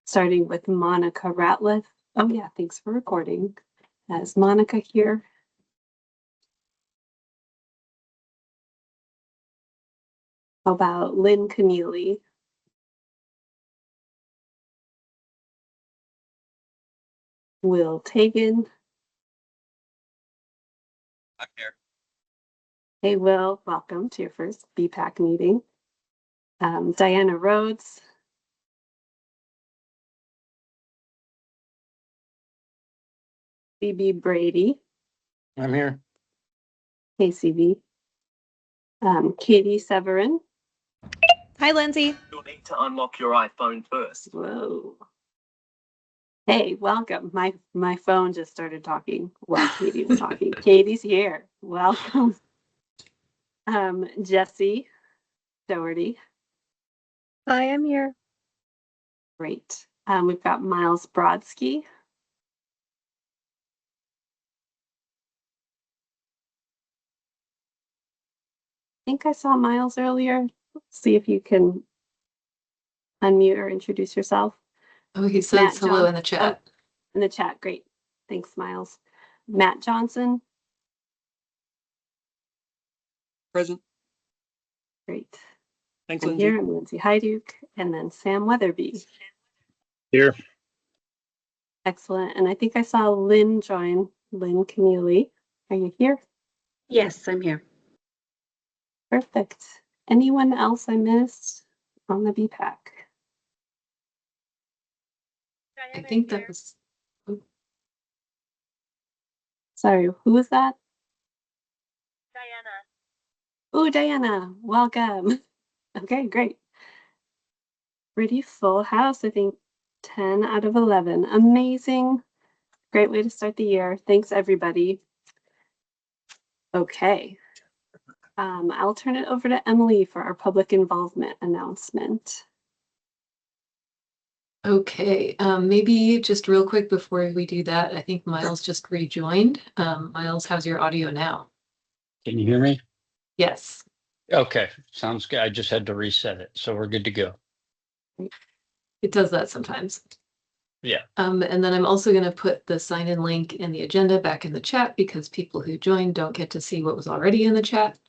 starting with Monica Ratliff. Oh yeah, thanks for recording. Is Monica here? How about Lynn Keneally? Will Tagan? I'm here. Hey, Will, welcome to your first BPAC meeting. Diana Rhodes. CB Brady. I'm here. Hey, CB. Katie Severin. Hi, Lindsay. You'll need to unlock your iPhone first. Whoa. Hey, welcome. My phone just started talking while Katie was talking. Katie's here. Welcome. Jesse Doherty. Hi, I'm here. Great. We've got Miles Brodsky. I think I saw Miles earlier. See if you can unmute or introduce yourself. Oh, he says hello in the chat. Oh, in the chat, great. Thanks, Miles. Matt Johnson. Present. Great. Thanks, I'm Lindsay. here. I'm Lindsay Hyduke, and then Sam Weatherby. Here. Excellent. And I think I saw Lynn join. Lynn Keneally. Are you here? Yes, I'm here. Perfect. Anyone else I missed on the BPAC? I think that was. Sorry, who was that? Diana. Oh, Diana, welcome. Okay, great. Pretty full house, I think 10 out of 11. Amazing. Great way to start the year. Thanks, everybody. Okay. I'll turn it over to Emily for our public involvement announcement. Okay, maybe just real quick before we do that, I think Miles just rejoined. Miles, how's your audio now? Can you hear me? Yes. Okay, sounds good. I just had to reset it, so we're good to go. It does that sometimes. Yeah. And then I'm also going to put the sign-in link in the agenda back in the chat because people who joined don't get to see what was already in the chat.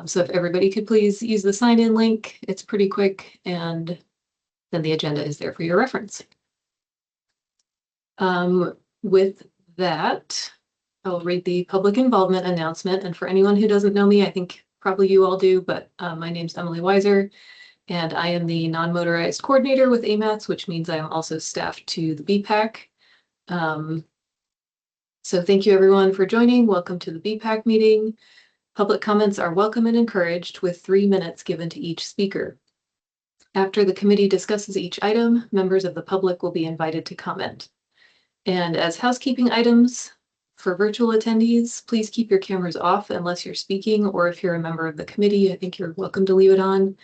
So if everybody could please use the sign-in link, it's pretty quick, and then the agenda is there for your reference. With that, I'll read the public involvement announcement. And for anyone who doesn't know me, I think probably you all do, but my name's Emily Weiser, and I am the non-motorized coordinator with AMATS, which means I am also staffed to the BPAC. So thank you everyone for joining. Welcome to the BPAC meeting. Public comments are welcome and encouraged with 3 minutes given to each speaker. After the committee discusses each item, members of the public will be invited to comment. And as housekeeping items for virtual attendees, please keep your cameras off unless you're speaking, or if you're a member of the committee, I think you're welcome to leave it on.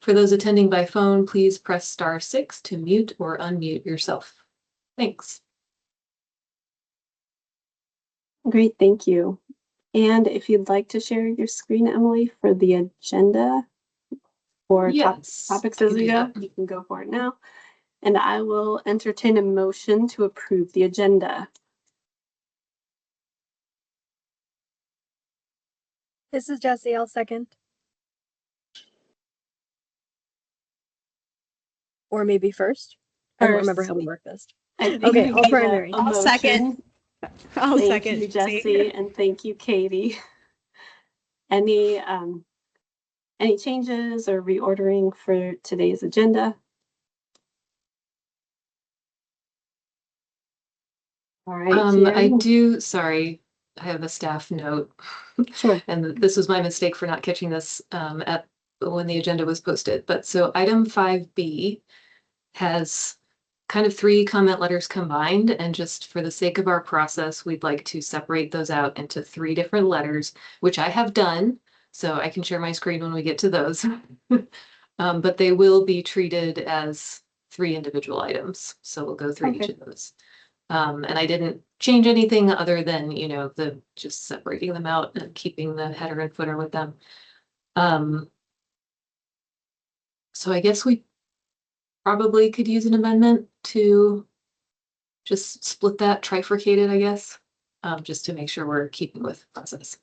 For those attending by phone, please press *6 to mute or unmute yourself. Thanks. Great, thank you. And if you'd like to share your screen, Emily, for the agenda or Yes, topics as we go, you can go for it now. And I will entertain a motion to approve the agenda. This is Jesse. I'll second. Or maybe first. I don't remember how we work this. Okay, I'll primary. I'll second. Thank you, Jesse, and thank you, Katie. Any changes or reordering for today's agenda? All right. Sorry, I have a staff note. Sure. And this was my mistake for not catching this when the agenda was posted. But so item 5B has kind of 3 comment letters combined. And just for the sake of our process, we'd like to separate those out into 3 different letters, which I have done. So I can share my screen when we get to those. But they will be treated as 3 individual items. So we'll go through each of those. And I didn't change anything other than, you know, just separating them out and keeping the header and footer with them. So I guess we probably could use an amendment to just split that, trifurcate it, I guess, just to make sure we're keeping with process.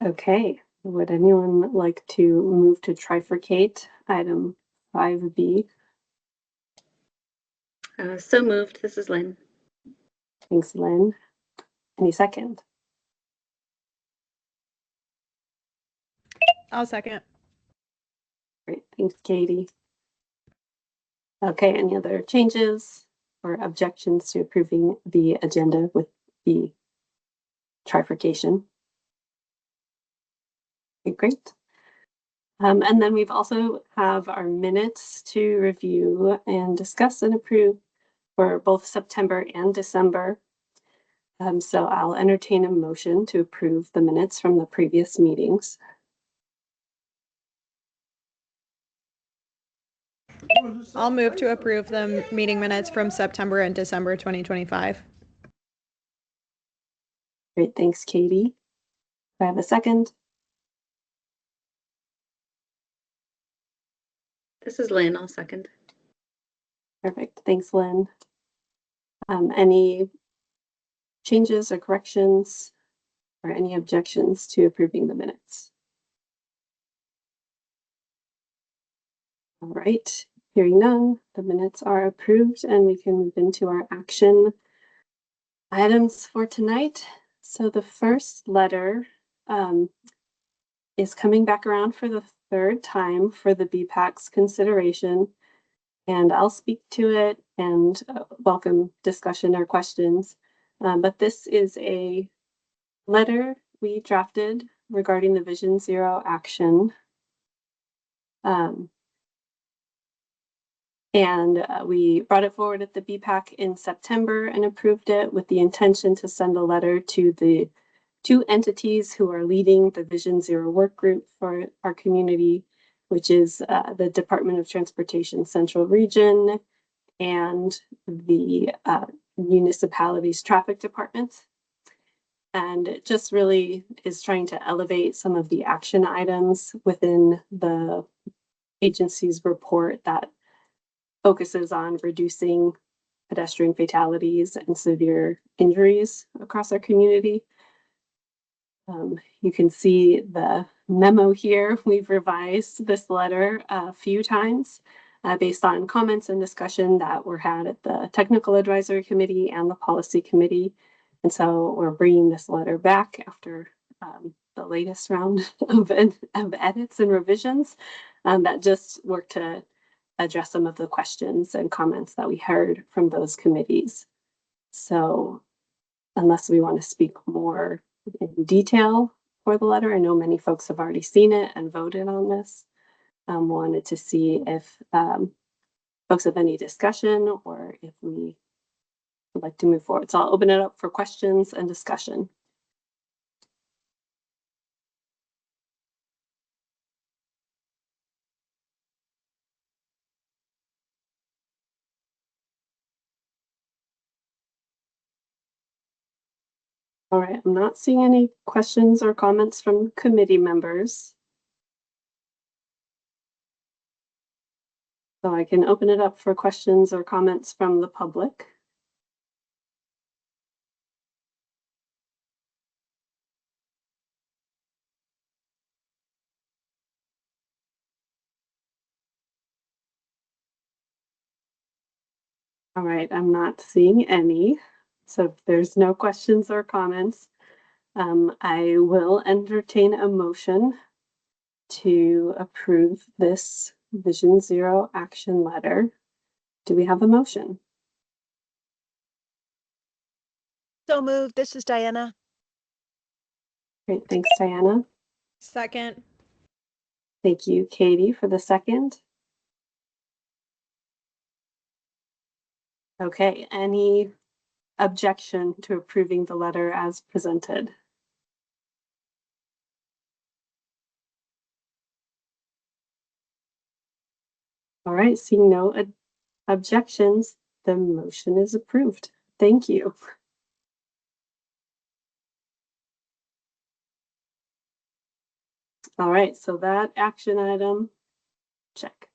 Okay, would anyone like to move to trifurcate item 5B? So moved. This is Lynn. Thanks, Lynn. Any second? I'll second. Great, thanks, Katie. Okay, any other changes or objections to approving the agenda with the trifurcation? Okay, great. And then we've also have our minutes to review and discuss and approve for both September and December. So I'll entertain a motion to approve the minutes from the previous meetings. I'll move to approve the meeting minutes from September and December 2025. Great, thanks, Katie. Do I have a second? This is Lynn. I'll second. Perfect, thanks, Lynn. Any changes or corrections or any objections to approving the minutes? All right, hearing none, the minutes are approved and we can move into our action items for tonight. So the first letter is coming back around for the third time for the BPAC's consideration, and I'll speak to it and welcome discussion or questions. But this is a letter we drafted regarding the Vision Zero action. We brought it forward at the BPAC in September and approved it with the intention to send a letter to the two entities who are leading the Vision Zero work group for our community, which is the Department of Transportation Central Region and the municipality's traffic department. And it just really is trying to elevate some of the action items within the agency's report that focuses on reducing pedestrian fatalities and severe injuries across our community. You can see the memo here. We've revised this letter a few times based on comments and discussion that were had at the Technical Advisory Committee and the Policy Committee. And so we're bringing this letter back after the latest round of edits and revisions that just work to address some of the questions and comments that we heard from those committees. So unless we want to speak more in detail for the letter, I know many folks have already seen it and voted on this. Wanted to see if folks have any discussion or if we would like to move forward. So I'll open it up for questions and discussion. All right, I'm not seeing any questions or comments from committee members. So I can open it up for questions or comments from the public. All right, I'm not seeing any. So if there's no questions or comments, I will entertain a motion to approve this Vision Zero action letter. Do we have a motion? So moved. This is Diana. Great, thanks, Diana. Second. Thank you, Katie, for the second. Okay, any objection to approving the letter as presented? All right, seeing no objections, the motion is approved. Thank you. All right, so that action item, check.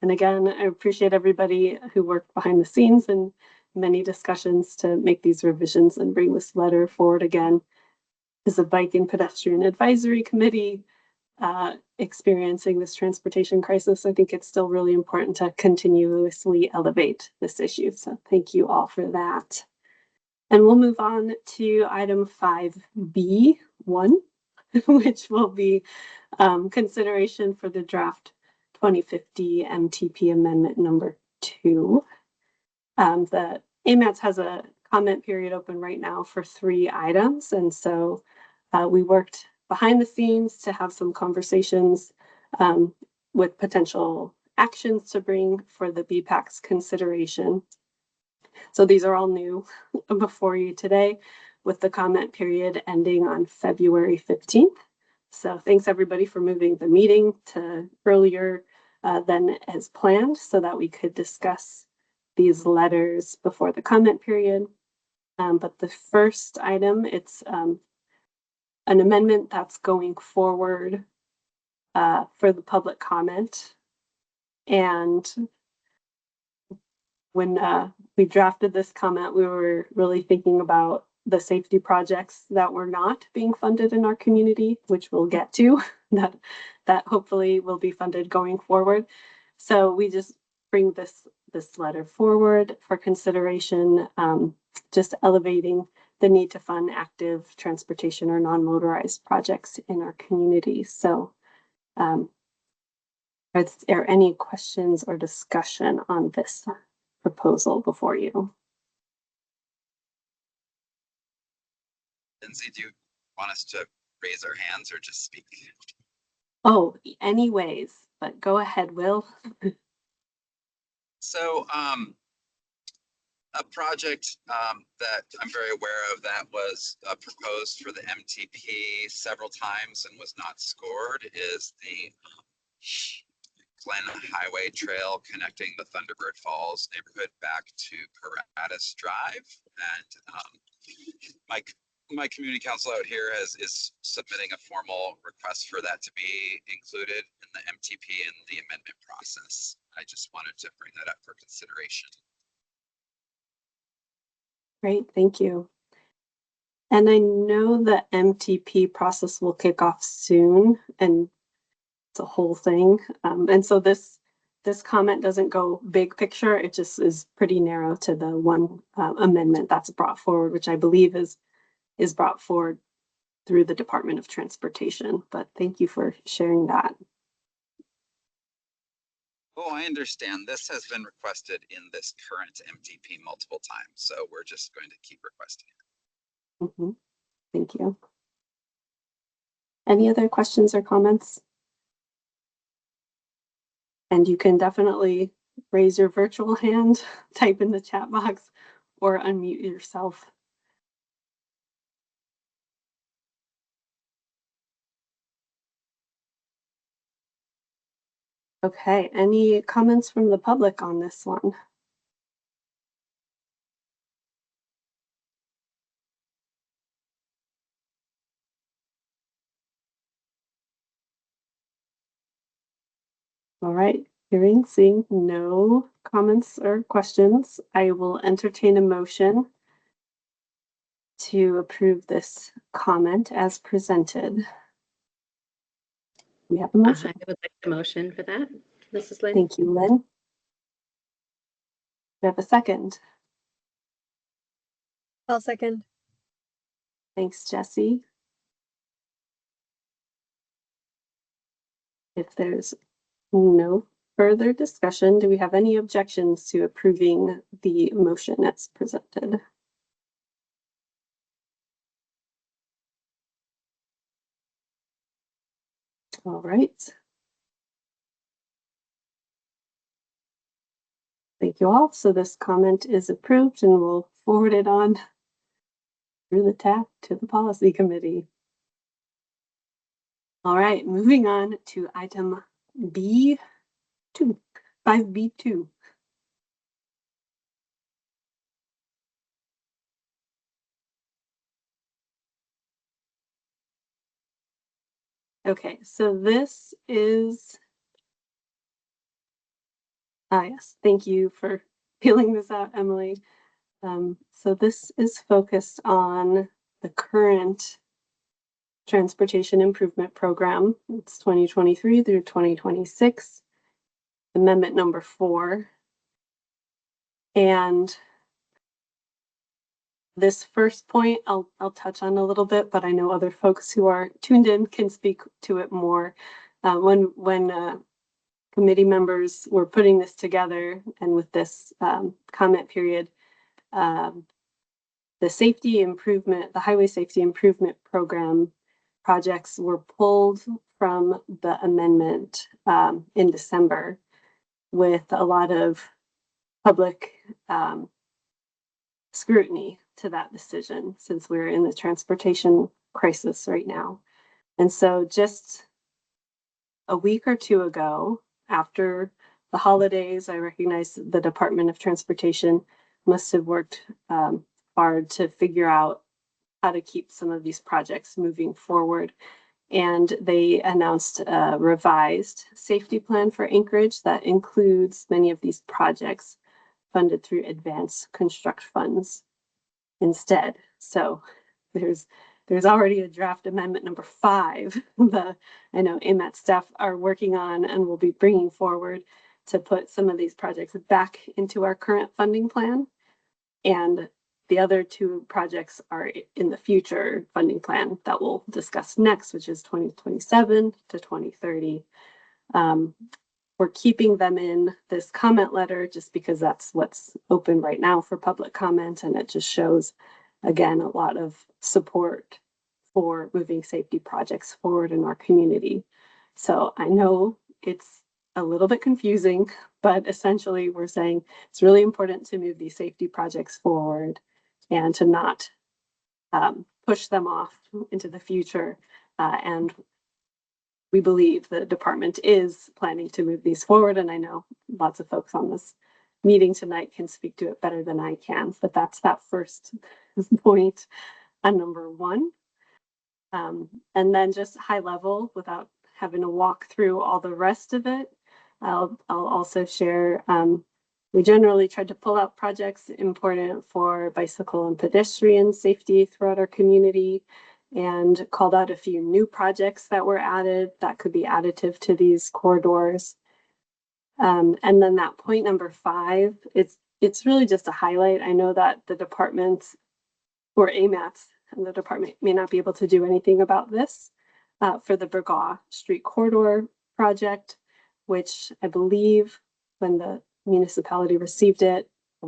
And again, I appreciate everybody who worked behind the scenes and many discussions to make these revisions and bring this letter forward again. As a Bike and Pedestrian Advisory Committee experiencing this transportation crisis, I think it's still really important to continuously elevate this issue. So thank you all for that. And we'll move on to item 5B1, which will be consideration for the draft 2050 MTP amendment number 2. The AMATS has a comment period open right now for 3 items. And so we worked behind the scenes to have some conversations with potential actions to bring for the BPAC's consideration. So these are all new before you today, with the comment period ending on February 15th. So thanks everybody for moving the meeting to earlier than as planned so that we could discuss these letters before the comment period. But the first item, it's an amendment that's going forward for the public comment. And when we drafted this comment, we were really thinking about the safety projects that were not being funded in our community, which we'll get to, that hopefully will be funded going forward. So we just bring this letter forward for consideration, just elevating the need to fund active transportation or non-motorized projects in our community. So are there any questions or discussion on this proposal before you? Lindsay, do you want us to raise our hands or just speak? Oh, anyways, but go ahead, Will. So a project that I'm very aware of that was proposed for the MTP several times and was not scored is the Glen Highway Trail connecting the Thunderbird Falls neighborhood back to Paratus Drive. And my community council out here is submitting a formal request for that to be included in the MTP and the amendment process. I just wanted to bring that up for consideration. Great, thank you. And I know the MTP process will kick off soon, and it's a whole thing. And so this comment doesn't go big picture. It just is pretty narrow to the one amendment that's brought forward, which I believe is brought forward through the Department of Transportation. But thank you for sharing that. Oh, I understand. This has been requested in this current MTP multiple times, so we're just going to keep requesting it. Mm-hmm. Thank you. Any other questions or comments? And you can definitely raise your virtual hand, type in the chat box, or unmute yourself. Okay, any comments from the public on this one? All right, seeing no comments or questions, I will entertain a motion to approve this comment as presented. We have a motion. I would like the motion for that. This is Lynn. Thank you, Lynn. We have a second. I'll second. Thanks, Jesse. If there's no further discussion, do we have any objections to approving the motion as presented? All right. Thank you all. So this comment is approved and we'll forward it on through the TAC to the policy committee. All right, moving on to item B2, 5B2. Okay, so this is Yes, thank you for feeling this out, Emily. So this is focused on the current Transportation Improvement Program. It's 2023 through 2026, Amendment number 4. And this first point I'll touch on a little bit, but I know other folks who are tuned in can speak to it more. When committee members were putting this together, and with this comment period, the Highway Safety Improvement Program projects were pulled from the amendment in December, with a lot of public scrutiny to that decision, since we're in the transportation crisis right now. And so just a week or two ago, after the holidays, I recognize the Department of Transportation must have worked hard to figure out how to keep some of these projects moving forward. And they announced a revised safety plan for Anchorage that includes many of these projects funded through advanced construct funds instead. So there's already a draft amendment number 5 that I know AMATS staff are working on and will be bringing forward to put some of these projects back into our current funding plan. And the other 2 projects are in the future funding plan that we'll discuss next, which is 2027 to 2030. We're keeping them in this comment letter just because that's what's open right now for public comment, and it just shows, again, a lot of support for moving safety projects forward in our community. So I know it's a little bit confusing, but essentially we're saying it's really important to move these safety projects forward and to not push them off into the future. And we believe the department is planning to move these forward. And I know lots of folks on this meeting tonight can speak to it better than I can, but that's that first point on number 1. And then just high level, without having to walk through all the rest of it, I'll also share, we generally tried to pull out projects important for bicycle and pedestrian safety throughout our community, and called out a few new projects that were added that could be additive to these corridors. And then that point number 5, it's really just a highlight. I know that the department, or AMATS, and the department may not be able to do anything about this for the Burgaw Street Corridor project, which I believe when the municipality received it, a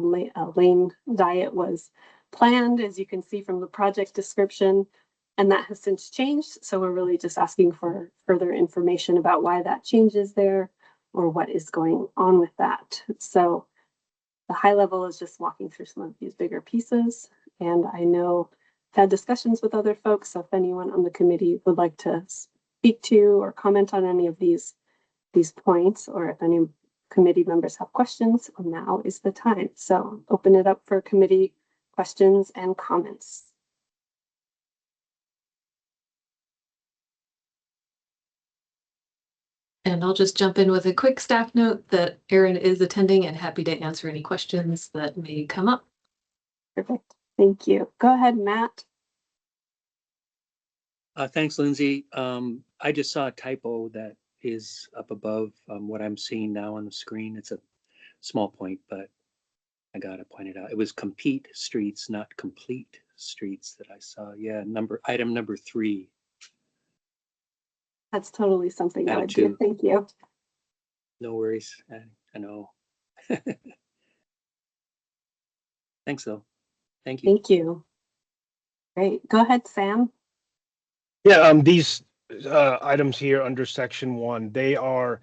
lane diet was planned, as you can see from the project description, and that has since changed. So we're really just asking for further information about why that change is there or what is going on with that. So the high level is just walking through some of these bigger pieces. And I know I've had discussions with other folks, so if anyone on the committee would like to speak to or comment on any of these points, or if any committee members have questions, now is the time. So open it up for committee questions and comments. And I'll just jump in with a quick staff note that Erin is attending and happy to answer any questions that may come up. Perfect. Thank you. Go ahead, Matt. Thanks, Lindsay. I just saw a typo that is up above what I'm seeing now on the screen. It's a small point, but I got to point it out. It was compete streets, not complete streets that I saw. Yeah, item number 3. That's totally something I would do. Thank you. No worries. I know. Thanks, though. Thank you. Thank you. Great. Go ahead, Sam. Yeah, these items here under section 1, they are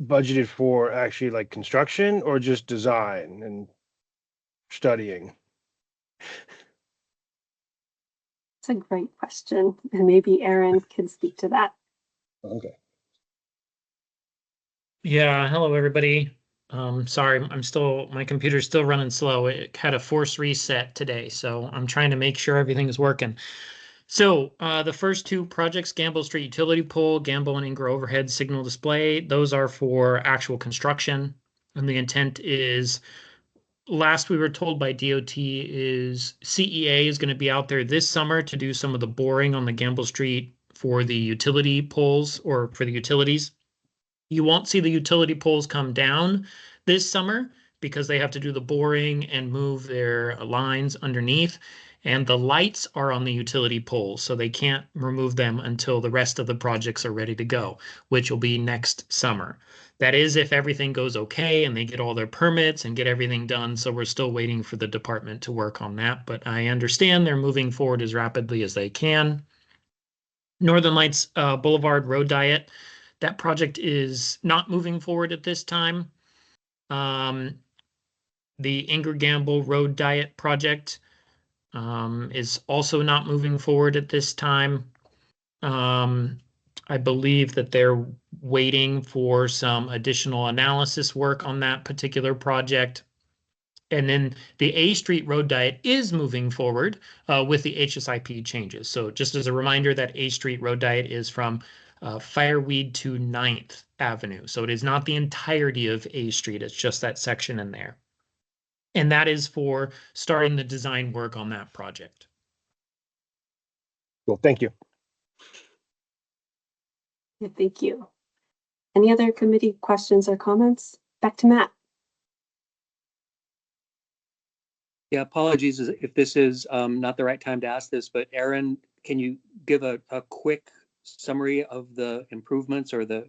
budgeted for actually like construction or just design and studying? It's a great question, and maybe Erin can speak to that. Okay. Yeah, hello everybody. Sorry, my computer's still running slow. It had a force reset today, so I'm trying to make sure everything is working. So the first two projects, Gamble Street Utility Pole, Gamble and Ingra Overhead Signal Display, those are for actual construction. And the intent is, last we were told by DOT is CEA is going to be out there this summer to do some of the boring on the Gamble Street for the utility poles or for the utilities. You won't see the utility poles come down this summer because they have to do the boring and move their lines underneath. And the lights are on the utility poles, so they can't remove them until the rest of the projects are ready to go, which will be next summer. That is if everything goes okay and they get all their permits and get everything done. So we're still waiting for the department to work on that. But I understand they're moving forward as rapidly as they can. Northern Lights Boulevard Road Diet. That project is not moving forward at this time. The Ingra Gamble Road Diet project is also not moving forward at this time. I believe that they're waiting for some additional analysis work on that particular project. And then the A Street Road Diet is moving forward with the HSIP changes. So just as a reminder, that A Street Road Diet is from Fireweed to 9th Avenue. So it is not the entirety of A Street. It's just that section in there. And that is for starting the design work on that project. Well, thank you. Yeah, thank you. Any other committee questions or comments? Back to Matt. Yeah, apologies if this is not the right time to ask this, but Aaron, can you give a quick summary of the improvements or the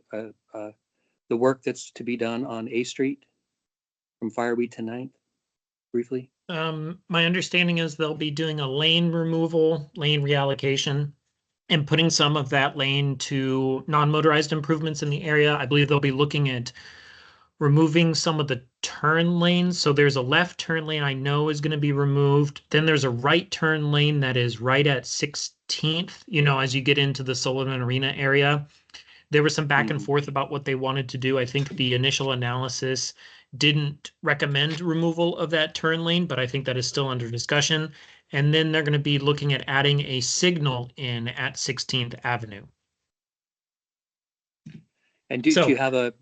work that's to be done on A Street from Fireweed to 9th, briefly? My understanding is they'll be doing a lane removal, lane reallocation, and putting some of that lane to non-motorized improvements in the area. I believe they'll be looking at removing some of the turn lanes. So there's a left turn lane I know is going to be removed. Then there's a right turn lane that is right at 16th, you know, as you get into the Sullivan Arena area. There was some back and forth about what they wanted to do. I think the initial analysis didn't recommend removal of that turn lane, but I think that is still under discussion. And then they're going to be looking at adding a signal in at 16th Avenue. And do you have a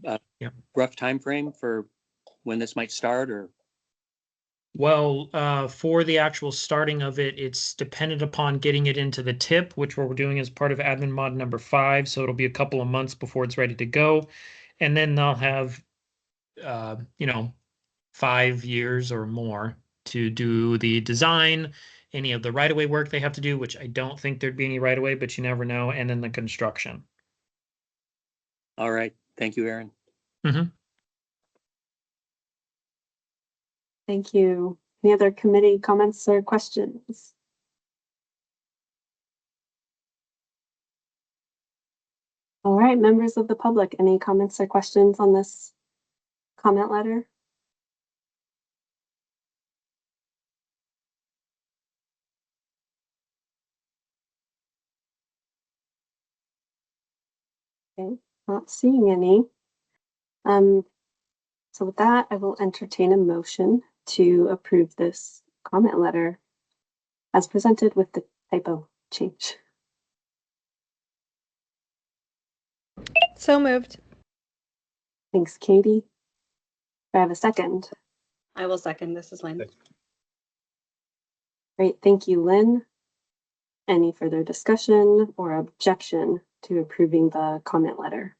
rough time frame for when this might start, or? Well, for the actual starting of it, it's dependent upon getting it into the tip, which we're doing as part of admin mod number 5. So it'll be a couple of months before it's ready to go. And then they'll have, 5 years or more to do the design, any of the right-of-way work they have to do, which I don't think there'd be any right-of-way, but you never know, and then the construction. All right. Thank you, Aaron. Mm-hmm. Thank you. Any other committee comments or questions? All right, members of the public, any comments or questions on this comment letter? Okay, not seeing any. So with that, I will entertain a motion to approve this comment letter as presented with the typo change. So moved. Thanks, Katie. Do I have a second? I will second. This is Lynn. Great, thank you, Lynn. Any further discussion or objection to approving the comment letter?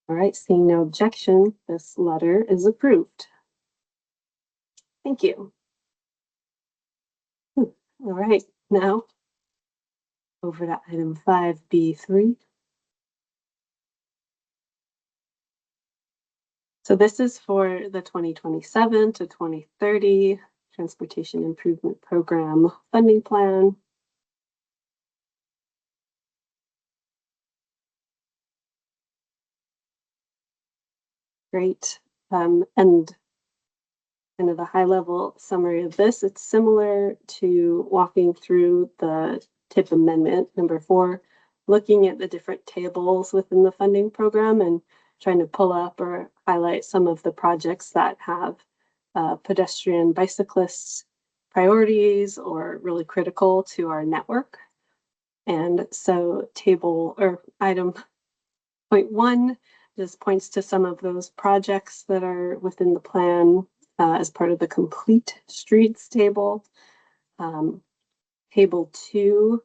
All right, seeing no objection, this letter is approved. Thank you. All right, now over to item 5B3. So this is for the 2027 to 2030 Transportation Improvement Program funding plan. Great. And kind of the high level summary of this, it's similar to walking through the TIP amendment number 4, looking at the different tables within the funding program and trying to pull up or highlight some of the projects that have pedestrian bicyclists priorities or really critical to our network. And so item 0.1 just points to some of those projects that are within the plan as part of the complete streets table. Table 2,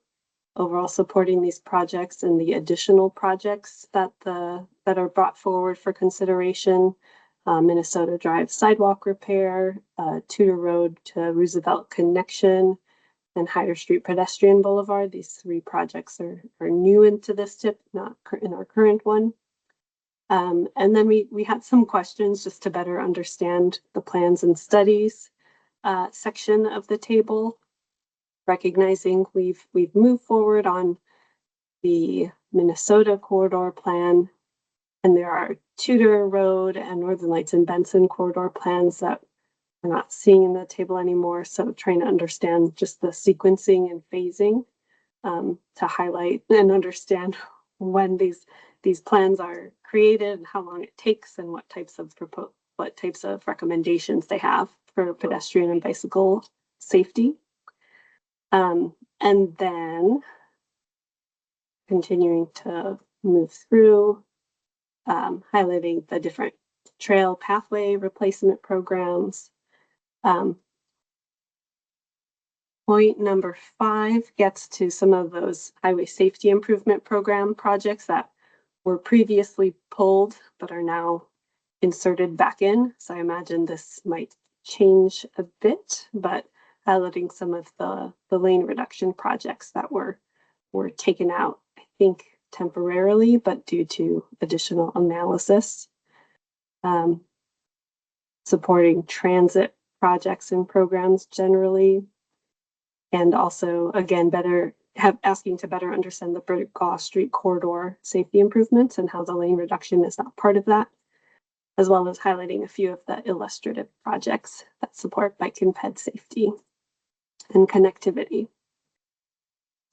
overall supporting these projects and the additional projects that are brought forward for consideration. Minnesota Drive sidewalk repair, Tudor Road to Roosevelt connection, and Higher Street Pedestrian Boulevard. These 3 projects are new into this tip, not in our current one. And then we had some questions just to better understand the plans and studies section of the table, recognizing we've moved forward on the Minnesota corridor plan, and there are Tudor Road and Northern Lights and Benson corridor plans that we're not seeing in the table anymore. So trying to understand just the sequencing and phasing to highlight and understand when these plans are created and how long it takes and what types of recommendations they have for pedestrian and bicycle safety. And then continuing to move through, highlighting the different trail pathway replacement programs. Point number 5 gets to some of those highway safety improvement program projects that were previously pulled but are now inserted back in. So I imagine this might change a bit, but highlighting some of the lane reduction projects that were taken out, I think temporarily, but due to additional analysis. Supporting transit projects and programs generally, and also again asking to better understand the Brigaw Street corridor safety improvements and how the lane reduction is not part of that, as well as highlighting a few of the illustrative projects that support bike and ped safety and connectivity.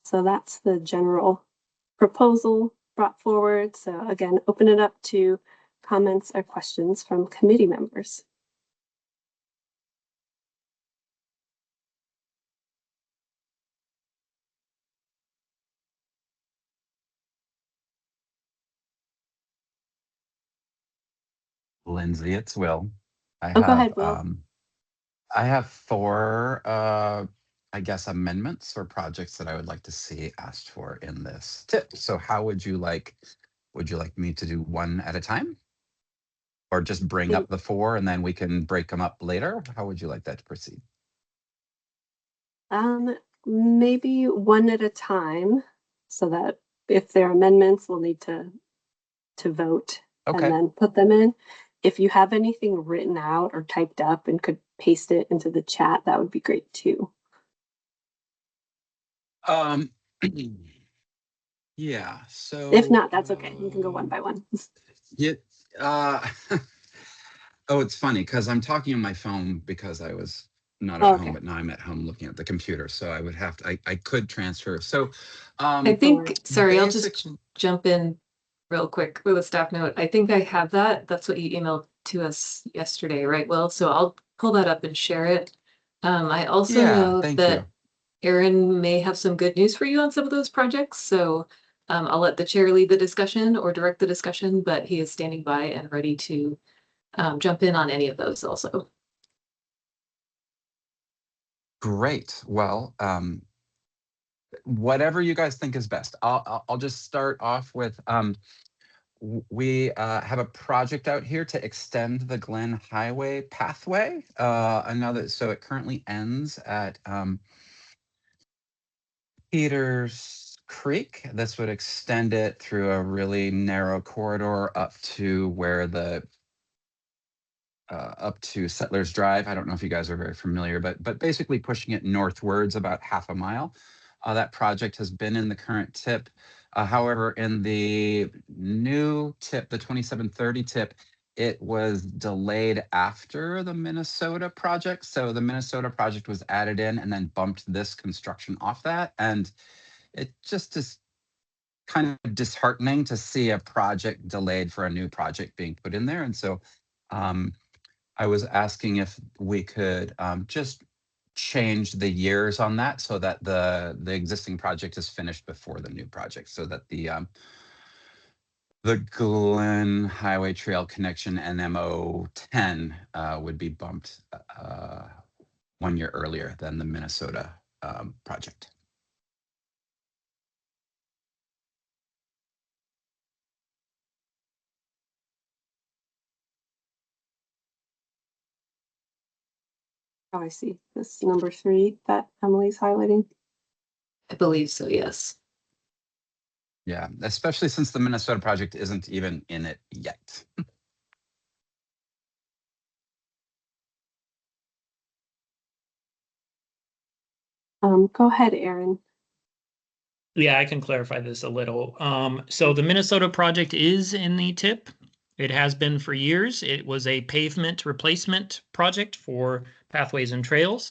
So that's the general proposal brought forward. So again, open it up to comments or questions from committee members. Lindsay, it's Will. Go ahead, Will. I have 4, I guess, amendments or projects that I would like to see asked for in this tip. So how would you like me to do one at a time? Or just bring up the 4 and then we can break them up later? How would you like that to proceed? Maybe one at a time, so that if there are amendments, we'll need to vote and then put them in. If you have anything written out or typed up and could paste it into the chat, that would be great too. Yeah, so if not, that's okay. You can go one by one. Yeah. Oh, it's funny because I'm talking on my phone because I was not at home, but now I'm at home looking at the computer. So I would have to, I could transfer. So I think, sorry, I'll just jump in real quick with a staff note. I think I have that. That's what you emailed to us yesterday, right, Will? So I'll pull that up and share it. I also know that Aaron may have some good news for you on some of those projects. So I'll let the chair lead the discussion or direct the discussion, but he is standing by and ready to jump in on any of those also. Great. Well, whatever you guys think is best. I'll just start off with we have a project out here to extend the Glen Highway pathway. So it currently ends at Peters Creek. This would extend it through a really narrow corridor up to where up to Settlers Drive. I don't know if you guys are very familiar, but basically pushing it northwards about half a mile. That project has been in the current tip. However, in the new tip, the 2730 tip, it was delayed after the Minnesota project. So the Minnesota project was added in and then bumped this construction off that. And it just is kind of disheartening to see a project delayed for a new project being put in there. And so I was asking if we could just change the years on that so that the existing project is finished before the new project, so that the Glen Highway Trail Connection NMO 10 would be bumped 1 year earlier than the Minnesota project. Oh, I see. This number 3 that Emily's highlighting. I believe so, yes. Yeah, especially since the Minnesota project isn't even in it yet. Go ahead, Aaron. Yeah, I can clarify this a little. So the Minnesota project is in the TIP. It has been for years. It was a pavement replacement project for pathways and trails.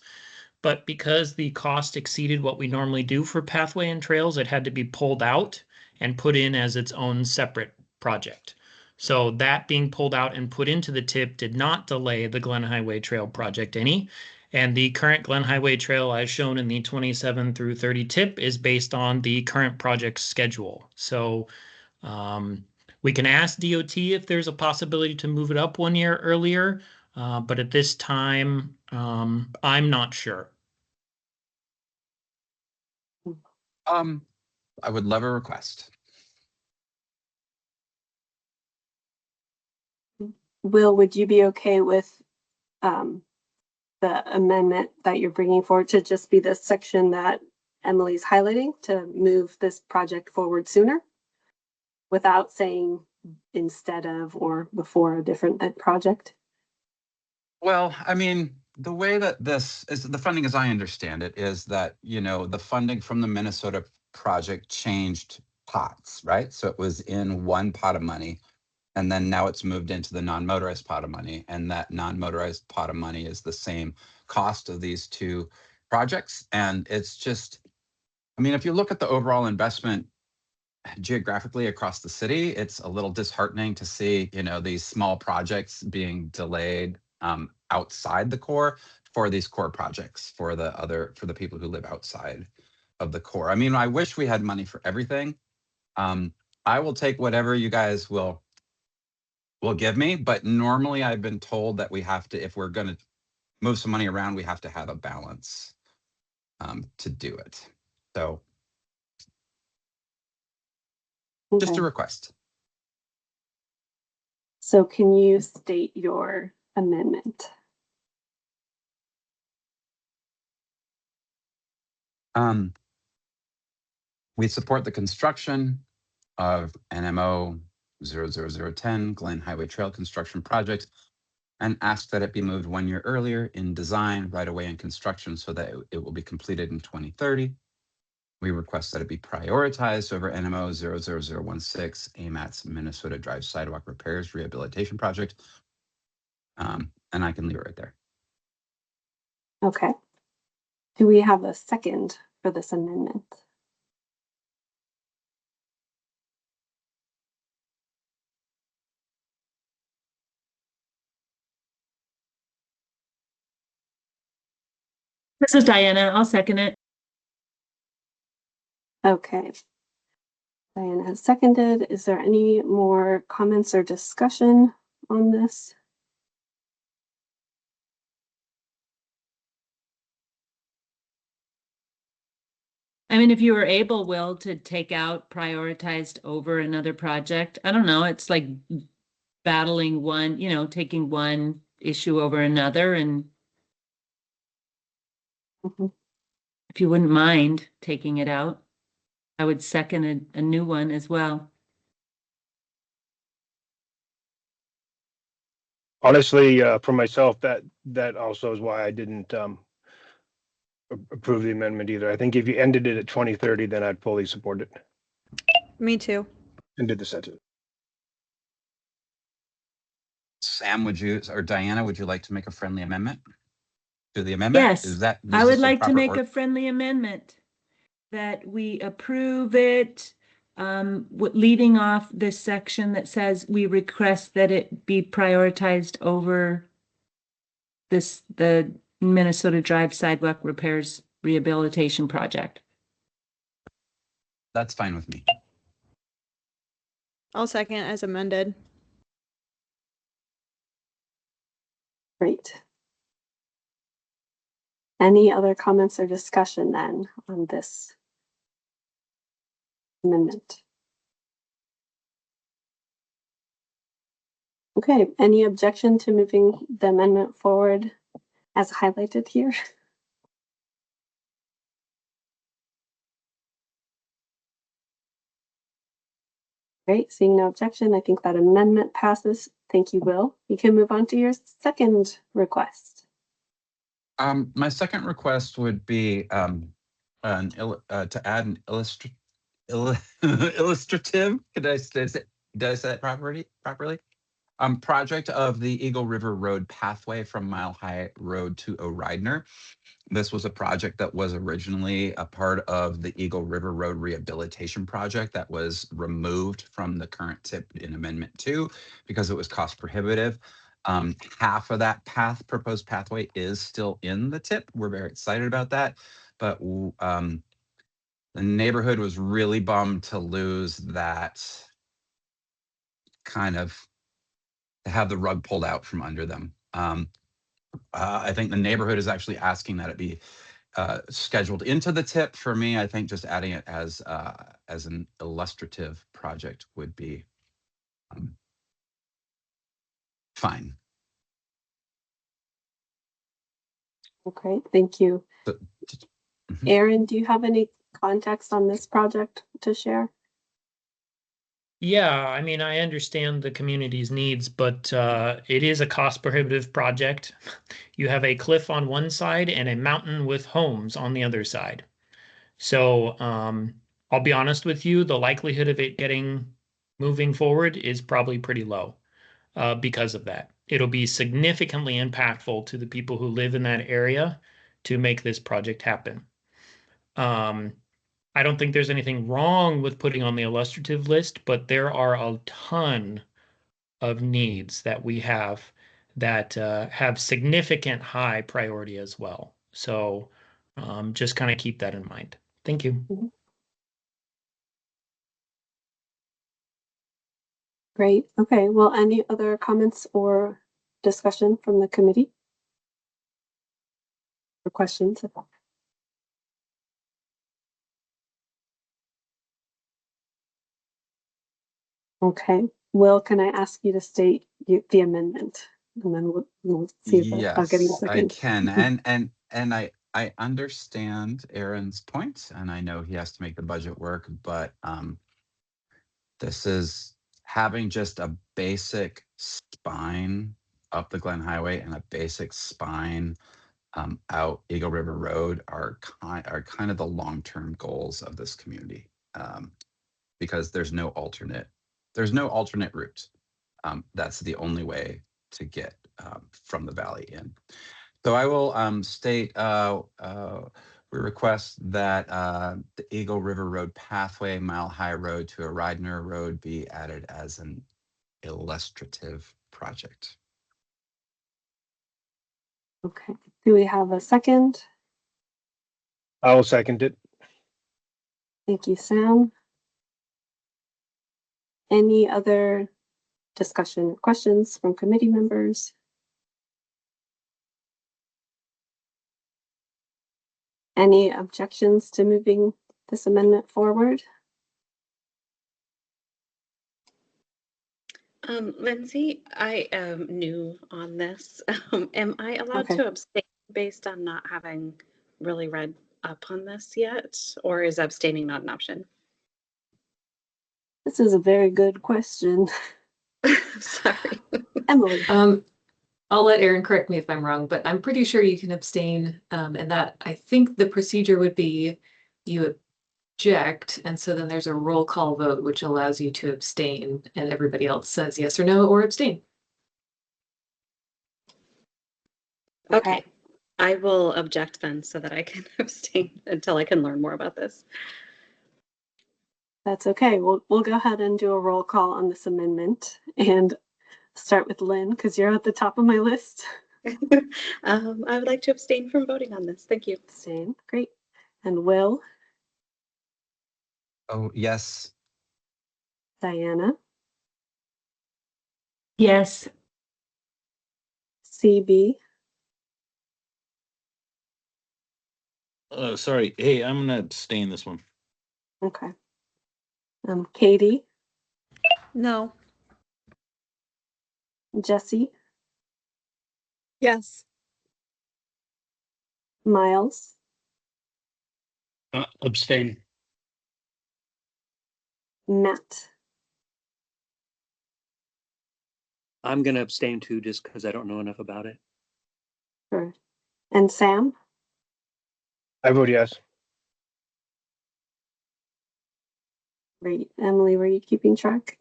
But because the cost exceeded what we normally do for pathway and trails, it had to be pulled out and put in as its own separate project. So that being pulled out and put into the TIP did not delay the Glen Highway Trail project any. And the current Glen Highway Trail, as shown in the 27 through 30 TIP, is based on the current project schedule. So we can ask DOT if there's a possibility to move it up 1 year earlier, but at this time, I'm not sure. I would love a request. Will, would you be okay with the amendment that you're bringing forward to just be the section that Emily's highlighting to move this project forward sooner without saying instead of or before a different project? Well, I mean, the way that this is, the funding as I understand it, is that, you know, the funding from the Minnesota project changed pots, right? So it was in one pot of money, and then now it's moved into the non-motorized pot of money, and that non-motorized pot of money is the same cost of these two projects. And it's just, I mean, if you look at the overall investment geographically across the city, it's a little disheartening to see, you know, these small projects being delayed outside the core for these core projects for the people who live outside of the core. I mean, I wish we had money for everything. I will take whatever you guys will give me, but normally I've been told that we have to, if we're going to move some money around, we have to have a balance to do it. So just a request. So can you state your amendment? We support the construction of NMO 00010 Glen Highway Trail Construction Project and ask that it be moved 1 year earlier in design, right away in construction, so that it will be completed in 2030. We request that it be prioritized over NMO 00016 AMATS Minnesota Drive Sidewalk Repairs Rehabilitation Project. And I can leave it right there. Okay. Do we have a second for this amendment? This is Diana. I'll second it. Okay. Diana has seconded. Is there any more comments or discussion on this? I mean, if you were able, Will, to take out prioritized over another project, I don't know, it's like battling one, you know, taking one issue over another. And if you wouldn't mind taking it out, I would second a new one as well. Honestly, for myself, that also is why I didn't approve the amendment either. I think if you ended it at 2030, then I'd fully support it. Me too. And did the sentence. Sam, would you, or Diana, would you like to make a friendly amendment to the amendment? Yes, I would like to make a friendly amendment that we approve it, leaving off this section that says we request that it be prioritized over the Minnesota Drive Sidewalk Repairs Rehabilitation Project. That's fine with me. I'll second as amended. Great. Any other comments or discussion then on this amendment? Okay, any objection to moving the amendment forward as highlighted here? Great, seeing no objection, I think that amendment passes. Thank you, Will. You can move on to your second request. My second request would be to add an illustrative. Did I say that properly? Project of the Eagle River Road pathway from Mile High Road to O'Reidner. This was a project that was originally a part of the Eagle River Road rehabilitation project that was removed from the current TIP in Amendment 2 because it was cost prohibitive. Half of that proposed pathway is still in the TIP. We're very excited about that, but the neighborhood was really bummed to lose that, kind of to have the rug pulled out from under them. I think the neighborhood is actually asking that it be scheduled into the TIP. For me, I think just adding it as an illustrative project would be fine. Okay, thank you. Aaron, do you have any context on this project to share? Yeah, I mean, I understand the community's needs, but it is a cost prohibitive project. You have a cliff on one side and a mountain with homes on the other side. So I'll be honest with you, the likelihood of it moving forward is probably pretty low because of that. It'll be significantly impactful to the people who live in that area to make this project happen. I don't think there's anything wrong with putting on the illustrative list, but there are a ton of needs that we have that have significant high priority as well. So just kind of keep that in mind. Thank you. Mm-hmm. Great. Okay. Well, any other comments or discussion from the committee? Or questions? Okay. Will, can I ask you to state the amendment? And then we'll see if I'll get a second. I can. And I understand Aaron's point, and I know he has to make the budget work, but this is having just a basic spine up the Glen Highway and a basic spine out Eagle River Road are kind of the long-term goals of this community, because there's no alternate route. That's the only way to get from the valley in. So I will state we request that the Eagle River Road pathway, Mile High Road to O'Reidner Road be added as an illustrative project. Okay. Do we have a second? I will second it. Thank you, Sam. Any other discussion or questions from committee members? Any objections to moving this amendment forward? Lindsay, I am new on this. Am I allowed to abstain based on not having really read up on this yet? Or is abstaining not an option? This is a very good question. Sorry. Emily. I'll let Aaron correct me if I'm wrong, but I'm pretty sure you can abstain, and that I think the procedure would be you object, and so then there's a roll call vote which allows you to abstain, and everybody else says yes or no or abstain. Okay. I will object then so that I can abstain until I can learn more about this. That's okay. We'll go ahead and do a roll call on this amendment and start with Lynn because you're at the top of my list. I would like to abstain from voting on this. Thank you. Abstain. Great. And Will, Oh, yes. Diana, Yes. CB, Sorry. Hey, I'm gonna abstain this one. okay. Katie, No. Jesse, Yes. Miles, Abstain. Matt, I'm gonna abstain too, just because I don't know enough about it. sure. And Sam. I vote yes. Great. Emily, were you keeping track?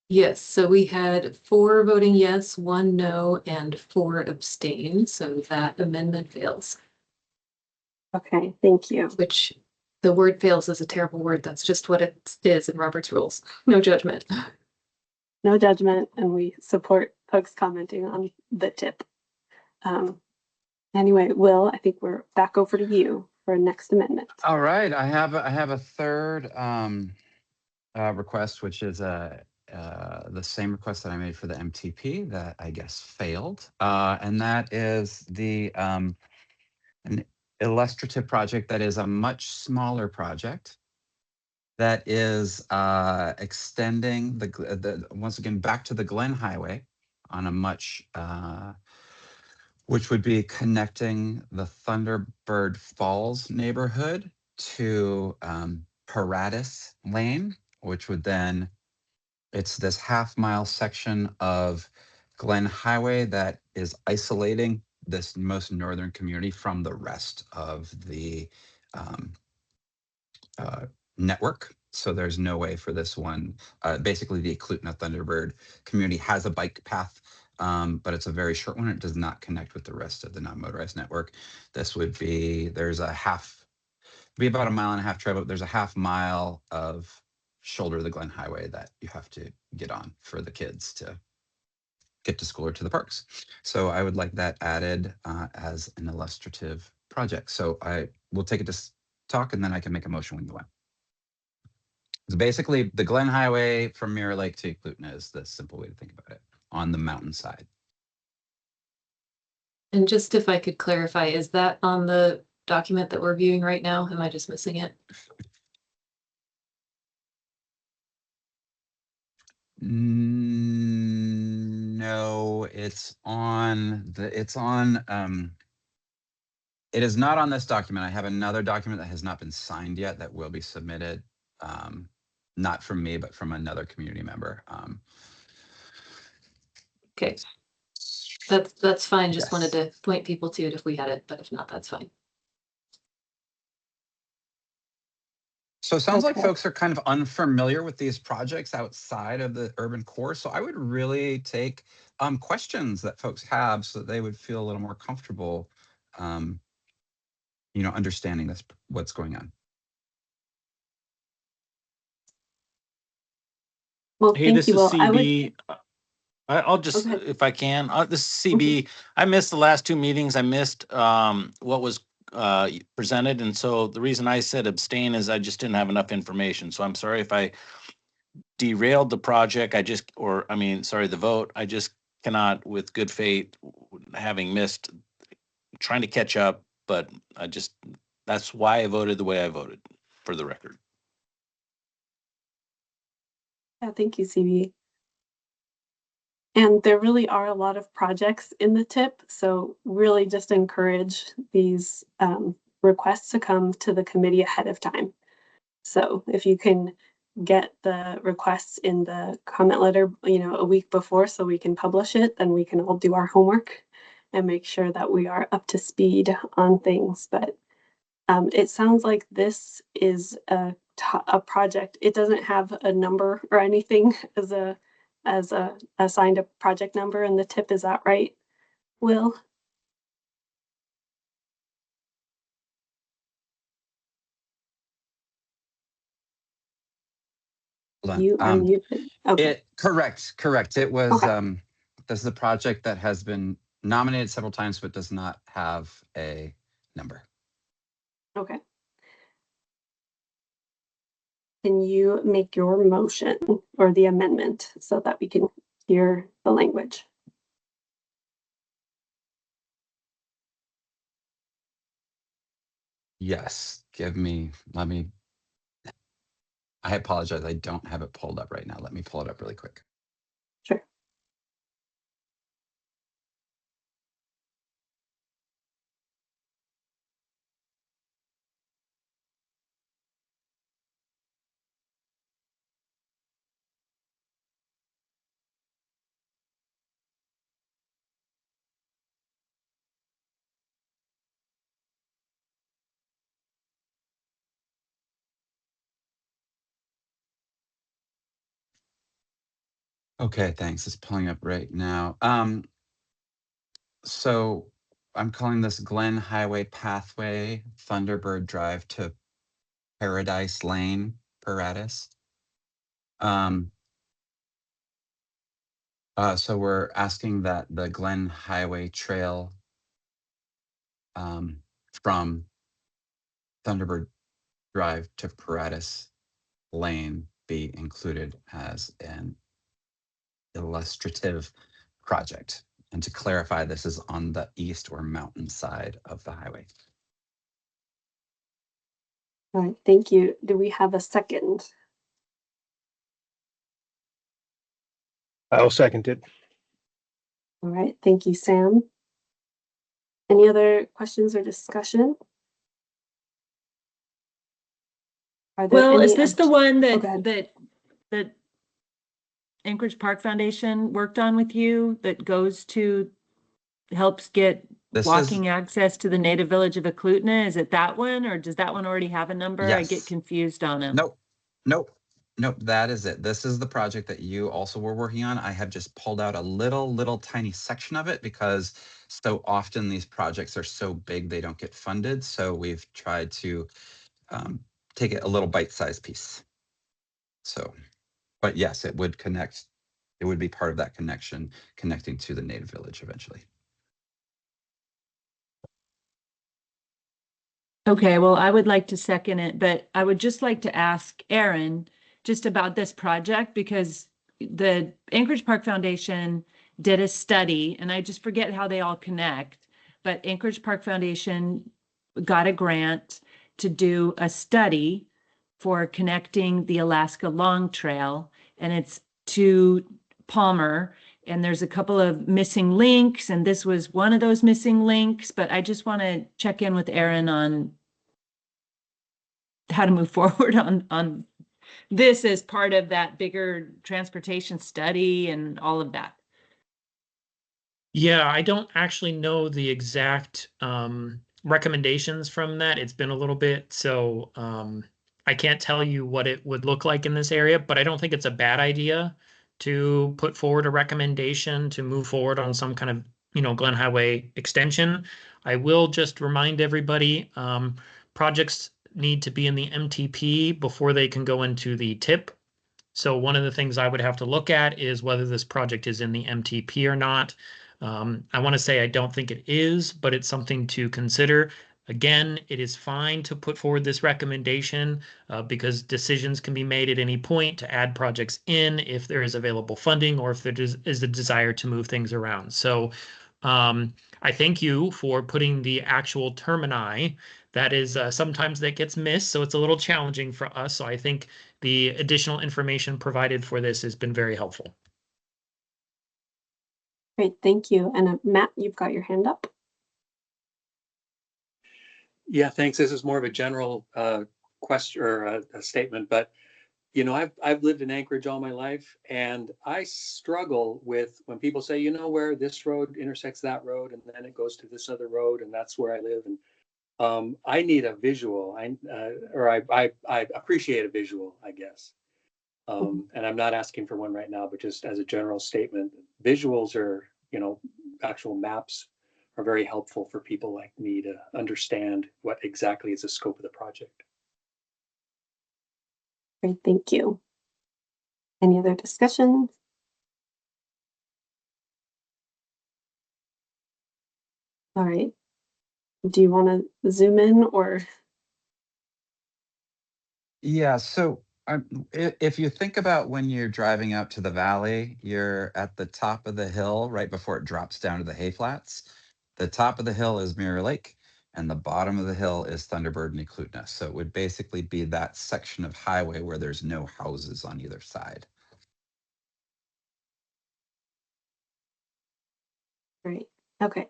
Yes, so we had 4 voting yes, 1 no, and 4 abstain, so that amendment fails. Okay, thank you. Which the word fails is a terrible word. That's just what it is in Robert's rules. No judgment. No judgment, and we support folks commenting on the tip. Anyway, Will, I think we're back over to you for next amendment. All right, I have a third request, which is the same request that I made for the MTP that I guess failed, and that is an illustrative project that is a much smaller project that is extending the once again back to the Glen Highway on a much which would be connecting the Thunderbird Falls neighborhood to Paratus Lane, which would then, it's this half-mile section of Glen Highway that is isolating this most northern community from the rest of the network. So there's no way for this one. Basically, the Eklutna Thunderbird community has a bike path, but it's a very short one. It does not connect with the rest of the non-motorized network. This would be, there's a be about 1.5 mile trail, but there's a half-mile of shoulder of the Glen Highway that you have to get on for the kids to get to school or to the parks. So I would like that added as an illustrative project. So I will take it to talk, and then I can make a motion when you want. So basically, the Glen Highway from Mirror Lake to Eklutna is the simple way to think about it on the mountainside. And just if I could clarify, is that on the document that we're viewing right now? Am I just missing it? No, it's on it is not on this document. I have another document that has not been signed yet that will be submitted. Not from me, but from another community member. Okay. That's fine. Just Yes. wanted to point people to it if we had it, but if not, that's fine. So it sounds like Okay. folks are kind of unfamiliar with these projects outside of the urban core. So I would really take questions that folks have so that they would feel a little more comfortable, understanding what's going on. Well, Hey, thank this you, is Will. CB. I'll just, Okay. if I can, this is CB. I missed the last 2 meetings. I missed what was presented. And so the reason I said abstain is I just didn't have enough information. So I'm sorry if I derailed the project. The vote. I just cannot, with good faith, having missed, trying to catch up. But that's why I voted the way I voted, for the record. Yeah, thank you, CB. And there really are a lot of projects in the tip, so really just encourage these requests to come to the committee ahead of time. So if you can get the requests in the comment letter, a week before so we can publish it, then we can all do our homework and make sure that we are up to speed on things. But it sounds like this is a project. It doesn't have a number or anything as a assigned a project number in the tip. Is that right, Will? You are muted. Okay. Correct. It was, Okay. this is a project that has been nominated several times, but does not have a number. Okay. Can you make your motion or the amendment so that we can hear the language? Yes, let me, I apologize. I don't have it pulled up right now. Let me pull it up really quick. Sure. Okay, thanks. It's pulling up right now. So I'm calling this Glen Highway Pathway, Thunderbird Drive to Paradise Lane, Paratus. So we're asking that the Glen Highway Trail from Thunderbird Drive to Paratus Lane be included as an illustrative project. And to clarify, this is on the east or mountain side of the highway. All right, thank you. Do we have a second? I'll second it. All right, thank you, Sam. Any other questions or discussion? Are there Well, any is this the one go that ahead. that Anchorage Park Foundation worked on with you that goes to helps get This is, walking access to the native village of Eklutna? Is it that one, or does that one already have a number? I get yes. confused on them. Nope. That is it. This is the project that you also were working on. I have just pulled out a little tiny section of it because so often these projects are so big they don't get funded. So we've tried to take it a little bite-sized piece. So, but yes, it would connect. It would be part of that connection, connecting to the native village eventually. Okay, well, I would like to second it, but I would just like to ask Aaron just about this project because the Anchorage Park Foundation did a study, and I just forget how they all connect, but Anchorage Park Foundation got a grant to do a study for connecting the Alaska Long Trail, and it's to Palmer, and there's a couple of missing links, and this was one of those missing links, but I just want to check in with Aaron on how to move forward on this as part of that bigger transportation study and all of that. Yeah, I don't actually know the exact recommendations from that. It's been a little bit, so I can't tell you what it would look like in this area, but I don't think it's a bad idea to put forward a recommendation to move forward on some kind of, Glen Highway extension. I will just remind everybody, projects need to be in the MTP before they can go into the TIP. So one of the things I would have to look at is whether this project is in the MTP or not. I want to say I don't think it is, but it's something to consider. Again, it is fine to put forward this recommendation because decisions can be made at any point to add projects in if there is available funding or if there is a desire to move things around. So I thank you for putting the actual termini. That is sometimes that gets missed, so it's a little challenging for us. So I think the additional information provided for this has been very helpful. Great, thank you. And Matt, you've got your hand up. Yeah, thanks. This is more of a general question or a statement, but I've lived in Anchorage all my life, and I struggle with when people say, where this road intersects that road, and then it goes to this other road, and that's where I live. And I need a visual. I appreciate a visual, I guess. And I'm not asking for one right now, but just as a general statement, visuals are, actual maps are very helpful for people like me to understand what exactly is the scope of the project. Great, thank you. Any other discussions? All right. Do you want to zoom in or? Yeah, so if you think about when you're driving out to the valley, you're at the top of the hill right before it drops down to the hay flats. The top of the hill is Mirror Lake, and the bottom of the hill is Thunderbird and Eklutna. So it would basically be that section of highway where there's no houses on either side. Great. Okay.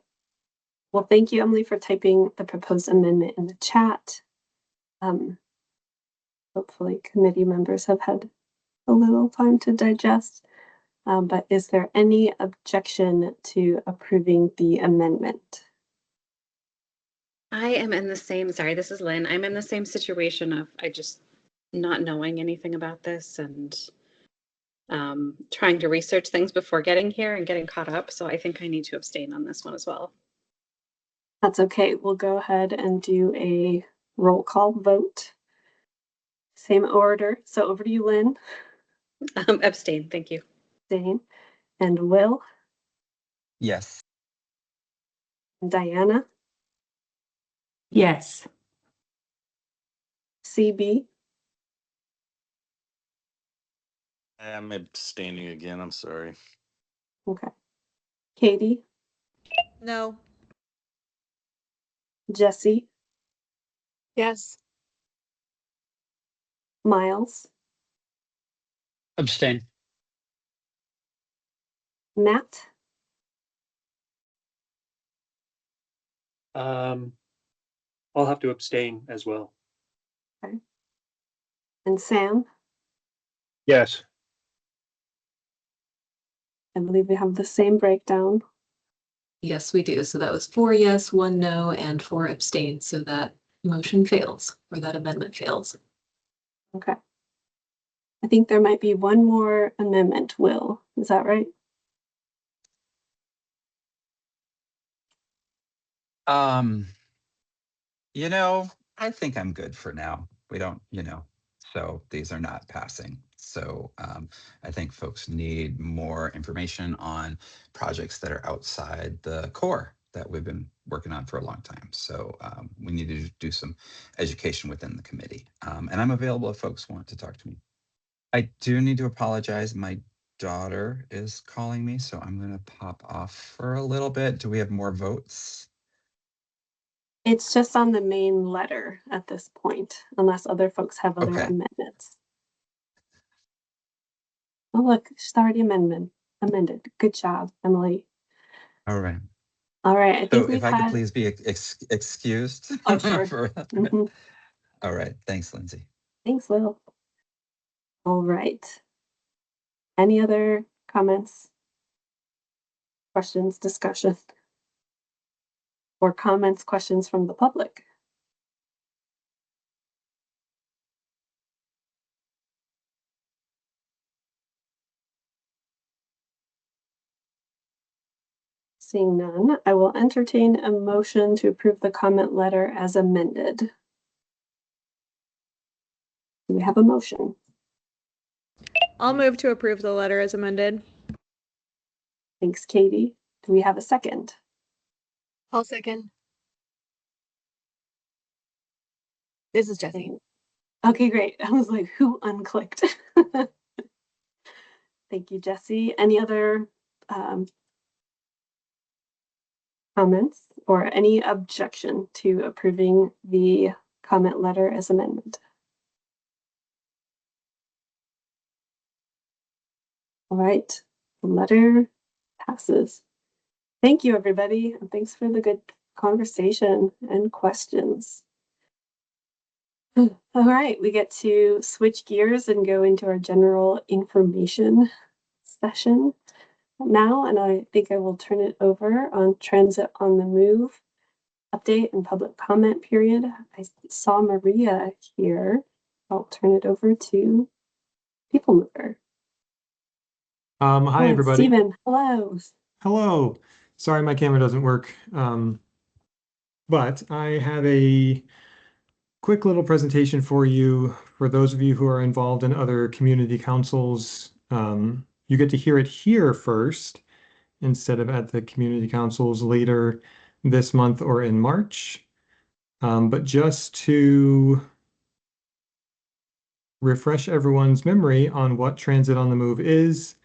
Well, thank you, Emily, for typing the proposed amendment in the chat. Hopefully committee members have had a little time to digest. But is there any objection to approving the amendment? I am in the same, sorry, this is Lynn. I'm in the same situation of I just not knowing anything about this and trying to research things before getting here and getting caught up. So I think I need to abstain on this one as well. That's okay. We'll go ahead and do a roll call vote. Same order. So over to you, Lynn. Abstain. Thank you. Abstain. And Will. Yes. And Diana. Yes. CB. I'm abstaining again. I'm sorry. Okay. Katie. No. Jesse. Yes. Miles. Abstain. Matt. I'll have to abstain as well. Okay. And Sam. Yes. I believe we have the same breakdown. Yes, we do. So that was 4 yes, 1 no, and 4 abstain. So that motion fails, or that amendment fails. Okay. I think there might be one more amendment, Will. Is that right? You know, I think I'm good for now. We don't, so these are not passing. So I think folks need more information on projects that are outside the core that we've been working on for a long time. So we need to do some education within the committee. And I'm available if folks want to talk to me. I do need to apologize. My daughter is calling me, so I'm going to pop off for a little bit. Do we have more votes? It's just on the main letter at this point, unless other folks have other Okay. amendments. Oh, look, she's already amended. Good job, Emily. All right. All right, I think So we've if I could had. please be excused. Oh, sure. for- All right. Thanks, Lindsay. Thanks, Will. All right. Any other comments, questions, discussion, or comments, questions from the public? Seeing none, I will entertain a motion to approve the comment letter as amended. Do we have a motion? I'll move to approve the letter as amended. Thanks, Katie. Do we have a second? I'll second. This is Jessie. Okay, great. I was like, who unclicked? Thank you, Jesse. Any other comments or any objection to approving the comment letter as amendment? All right, the letter passes. Thank you, everybody, and thanks for the good conversation and questions. All right, we get to switch gears and go into our general information session now, and I think I will turn it over on transit on the move update and public comment period. I saw Maria here. I'll turn it over to People Mover. Hi, everybody. Stephen, hello. Hello. Sorry, my camera doesn't work. But I have a quick little presentation for you. For those of you who are involved in other community councils, you get to hear it here first instead of at the community councils later. this month or in March. But just to refresh everyone's memory on what Transit on the Move is,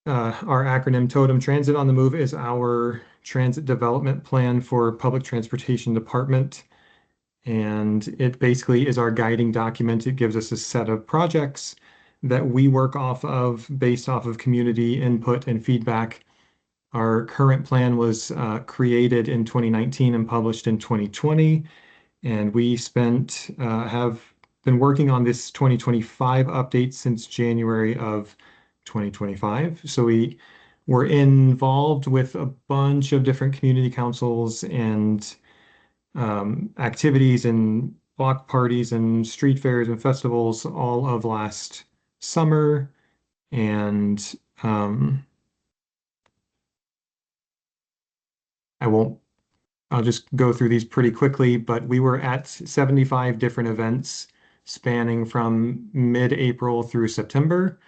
our acronym TOTEM, Transit on the Move, is our transit development plan for Public Transportation Department. And it basically is our guiding document. It gives us a set of projects that we work off of based off of community input and feedback. Our current plan was created in 2019 and published in 2020. And we have been working on this 2025 update since January of 2025. So we were involved with a bunch of different community councils and activities and block parties and street fairs and festivals all of last summer. And I'll just go through these pretty quickly, but we were at 75 different events spanning from mid-April through September,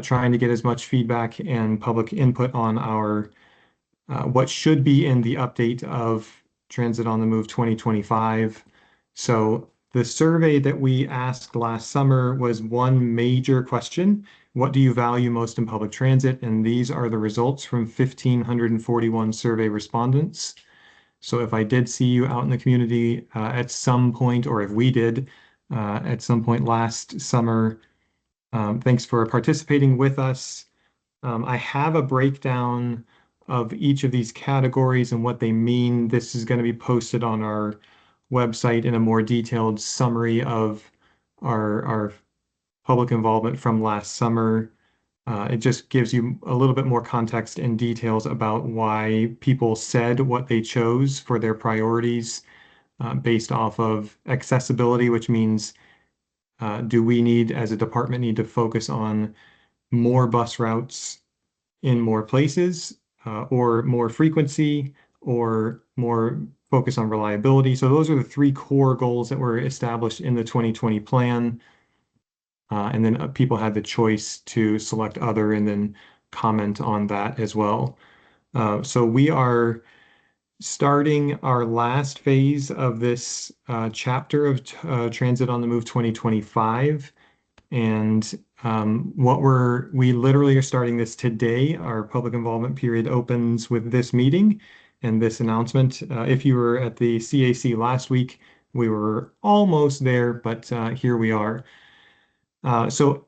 trying to get as much feedback and public input on our what should be in the update of Transit on the Move 2025. So the survey that we asked last summer was one major question: what do you value most in public transit? And these are the results from 1,541 survey respondents. So if I did see you out in the community at some point, or if we did at some point last summer, thanks for participating with us. I have a breakdown of each of these categories and what they mean. This is going to be posted on our website in a more detailed summary of our public involvement from last summer. It just gives you a little bit more context and details about why people said what they chose for their priorities based off of accessibility, which means do we need, as a department, need to focus on more bus routes in more places, or more frequency, or more focus on reliability. So those are the three core goals that were established in the 2020 plan. And then people had the choice to select other and then comment on that as well. So we are starting our last phase of this chapter of Transit on the Move 2025. And we literally are starting this today. Our public involvement period opens with this meeting and this announcement. If you were at the CAC last week, we were almost there, but here we are. So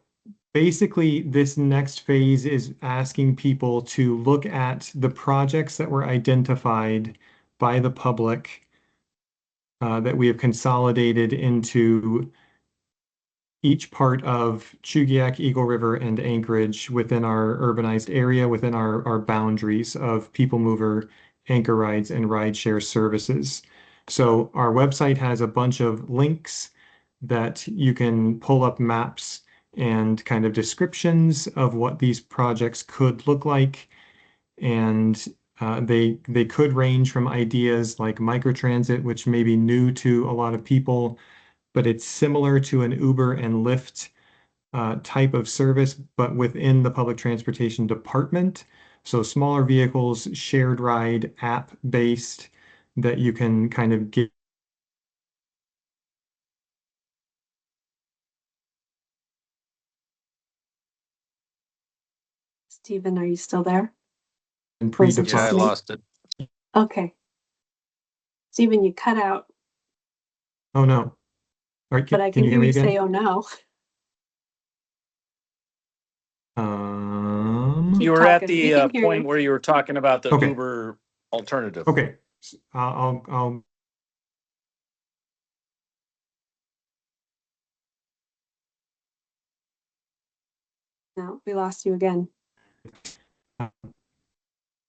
basically, this next phase is asking people to look at the projects that were identified by the public that we have consolidated into each part of Chugiak, Eagle River, and Anchorage within our urbanized area, within our boundaries of people mover, anchor rides, and rideshare services. So our website has a bunch of links that you can pull up maps and kind of descriptions of what these projects could look like. And they could range from ideas like microtransit, which may be new to a lot of people, but it's similar to an Uber and Lyft type of service, but within the public transportation department. So smaller vehicles, shared ride, app-based, that you can kind of get. Stephen, are you still there? And Yeah, I lost it. Okay. Stephen, you cut out. Oh no. All right, But I can you hear me again? say, oh no. You were at the point you. where you were talking about the Okay. Uber alternative. Okay. I'll No, we lost you again.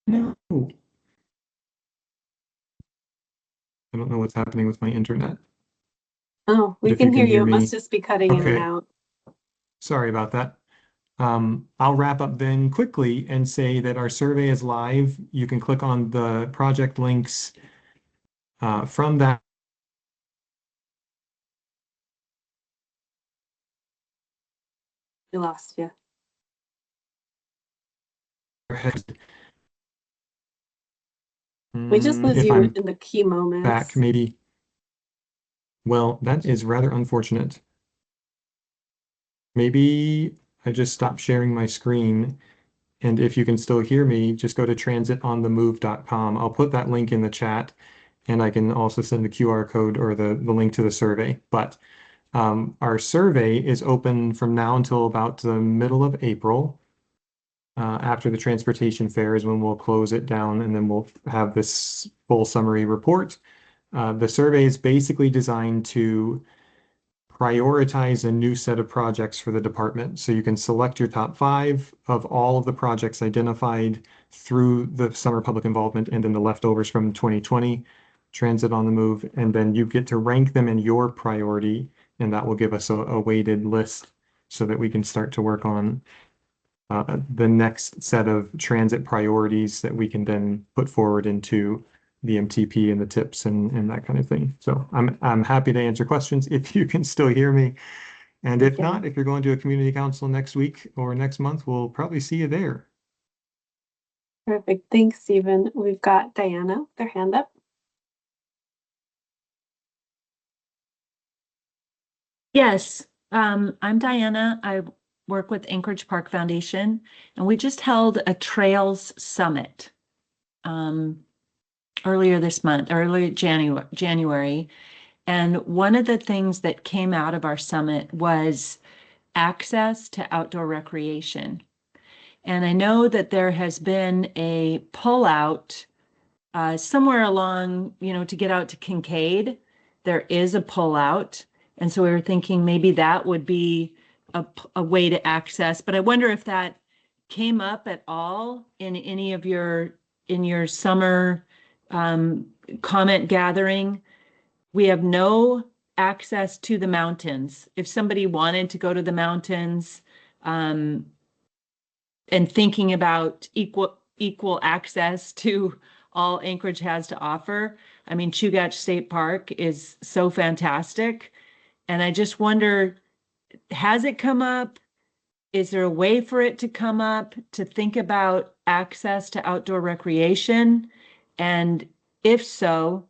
No. I don't know what's happening with my internet. Oh, we can hear you. It must just be cutting in and out. Sorry about that. I'll wrap up then quickly and say that our survey is live. You can click on the project links from that. We lost you. We just lose If you I'm in the key moments. back, maybe. Well, that is rather unfortunate. Maybe I just stopped sharing my screen. And if you can still hear me, just go to transitonthemove.com. I'll put that link in the chat, and I can also send the QR code or the link to the survey. But our survey is open from now until about the middle of April. After the transportation fair is when we'll close it down, and then we'll have this full summary report. The survey is basically designed to prioritize a new set of projects for the department. So you can select your top 5 of all of the projects identified through the summer public involvement and then the leftovers from 2020 Transit on the Move, and then you get to rank them in your priority, and that will give us a weighted list so that we can start to work on the next set of transit priorities that we can then put forward into the MTP and the tips and that kind of thing. So I'm happy to answer questions if you can still hear me. And if not, if you're going to a community council next week or next month, we'll probably see you there. Perfect. Thanks, Stephen. We've got Diana, their hand up. Yes, I'm Diana. I work with Anchorage Park Foundation, and we just held a Trails Summit earlier this month, early January. And one of the things that came out of our summit was access to outdoor recreation. And I know that there has been a pullout somewhere along, to get out to Kincaid. There is a pullout. And so we were thinking maybe that would be a way to access. But I wonder if that came up at all in any of your summer comment gathering. We have no access to the mountains. If somebody wanted to go to the mountains and thinking about equal access to all Anchorage has to offer, I mean, Chugach State Park is so fantastic. And I just wonder, has it come up? Is there a way for it to come up to think about access to outdoor recreation? And if so,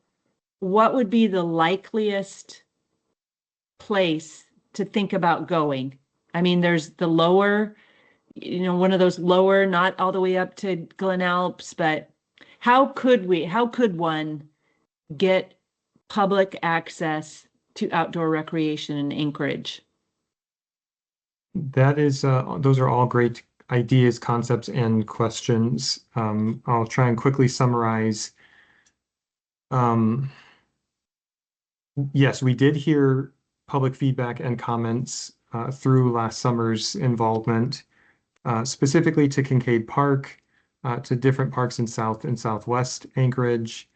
what would be the likeliest place to think about going? I mean, there's the lower, one of those lower, not all the way up to Glen Alps, but how could one get public access to outdoor recreation in Anchorage? That is, those are all great ideas, concepts, and questions. I'll try and quickly summarize. Yes, we did hear public feedback and comments through last summer's involvement, specifically to Kincaid Park, to different parks in South and Southwest Anchorage.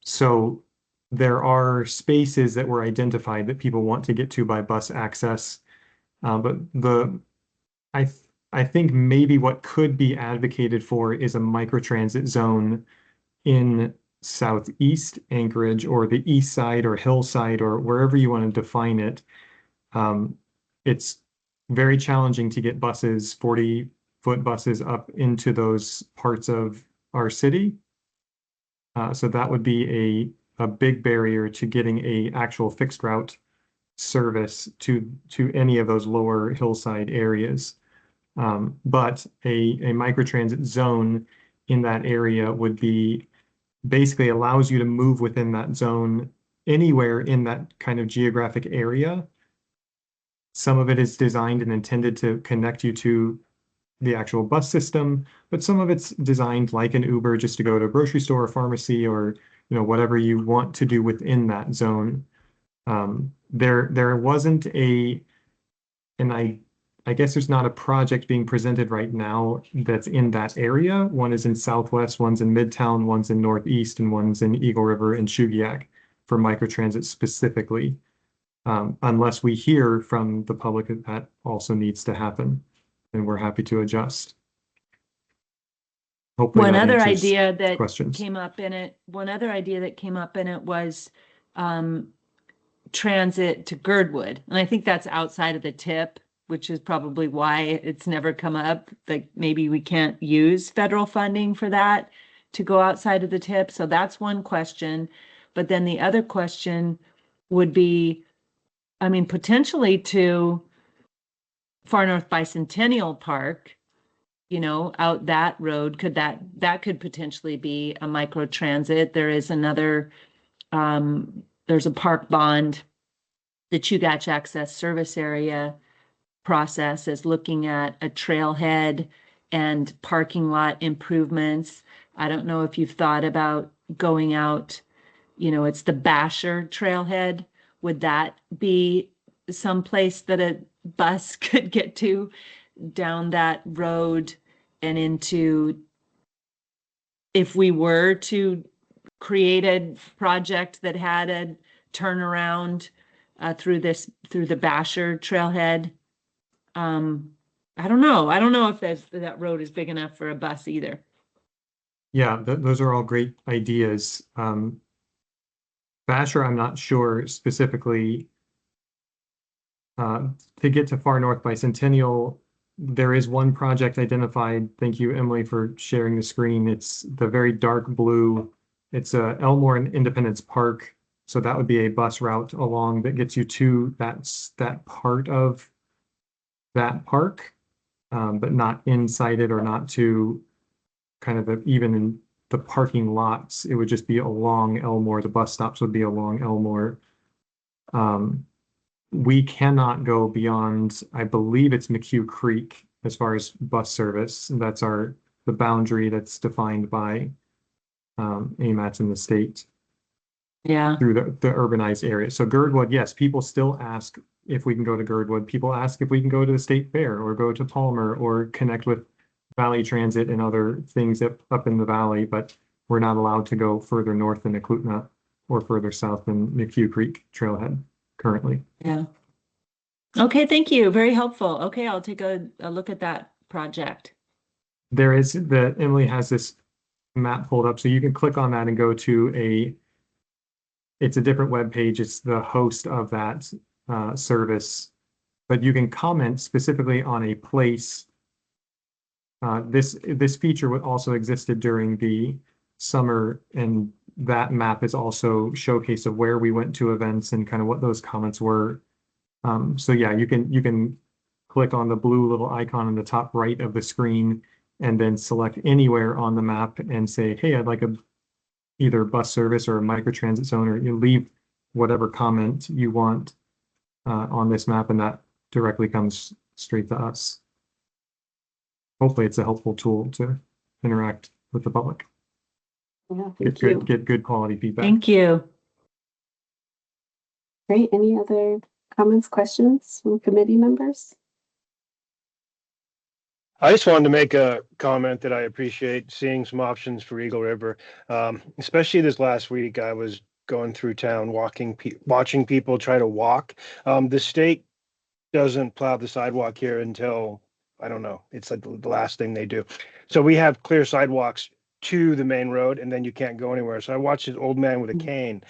So there are spaces that were identified that people want to get to by bus access. But I think maybe what could be advocated for is a microtransit zone in Southeast Anchorage or the east side or hillside or wherever you want to define it. It's very challenging to get buses, 40-foot buses up into those parts of our city. So that would be a big barrier to getting a actual fixed route service to any of those lower hillside areas. But a microtransit zone in that area would be basically allows you to move within that zone anywhere in that kind of geographic area. Some of it is designed and intended to connect you to the actual bus system, but some of it's designed like an Uber just to go to a grocery store or pharmacy or whatever you want to do within that zone. There wasn't I guess there's not a project being presented right now that's in that area. One is in Southwest, one's in Midtown, one's in Northeast, and one's in Eagle River and Chugach for microtransit specifically. Unless we hear from the public that also needs to happen, and we're happy to adjust. Hopefully One that other answers idea that questions. came up in it was transit to Girdwood. And I think that's outside of the tip, which is probably why it's never come up. Like maybe we can't use federal funding for that. to go outside of the tip. So that's one question. But then the other question would be, I mean, potentially to Far North Bicentennial Park, you know, out that road, that could potentially be a micro transit. There is another, there's a park bond, the Chugach Access Service Area process is looking at a trailhead and parking lot improvements. I don't know if you've thought about going out, you know, it's the Basher trailhead. Would that be someplace that a bus could get to down that road and into, if we were to create a project that had a turnaround through the Basher trailhead? I don't know. I don't know if that road is big enough for a bus either. Yeah, those are all great ideas. Basher, I'm not sure specifically. To get to Far North Bicentennial, there is one project identified. Thank you, Emily, for sharing the screen. It's the very dark blue. It's Elmore and Independence Park. So that would be a bus route along that gets you to that part of that park, but not inside it or not to kind of even in the parking lots. It would just be along Elmore. The bus stops would be along Elmore. We cannot go beyond, I believe it's McHugh Creek as far as bus service. That's the boundary that's defined by AMATS in the state. Yeah. Through the urbanized area. So Girdwood, yes, people still ask if we can go to Girdwood. People ask if we can go to the State Fair or go to Palmer or connect with Valley Transit and other things up in the valley, but we're not allowed to go further north than Eklutna or further south than McHugh Creek Trailhead currently. Yeah. Okay, thank you. Very helpful. Okay, I'll take a look at that project. Emily has this map pulled up, so you can click on that and go to it's a different web page. It's the host of that service, but you can comment specifically on a place. This feature also existed during the summer, and that map is also showcase of where we went to events and kind of what those comments were. So yeah, you can click on the blue little icon in the top right of the screen and then select anywhere on the map and say, hey, I'd like either bus service or a microtransit zone, or you leave whatever comment you want on this map, and that directly comes straight to us. Hopefully it's a helpful tool to interact with the public. Yeah, Get good quality feedback. Thank you. Great. Any other comments, questions from committee members? I just wanted to make a comment that I appreciate seeing some options for Eagle River. Especially this last week, I was going through town, watching people try to walk. The state doesn't plow the sidewalk here until, I don't know, it's like the last thing they do. So we have clear sidewalks to the main road, and then you can't go anywhere. So I watched this old man with a cane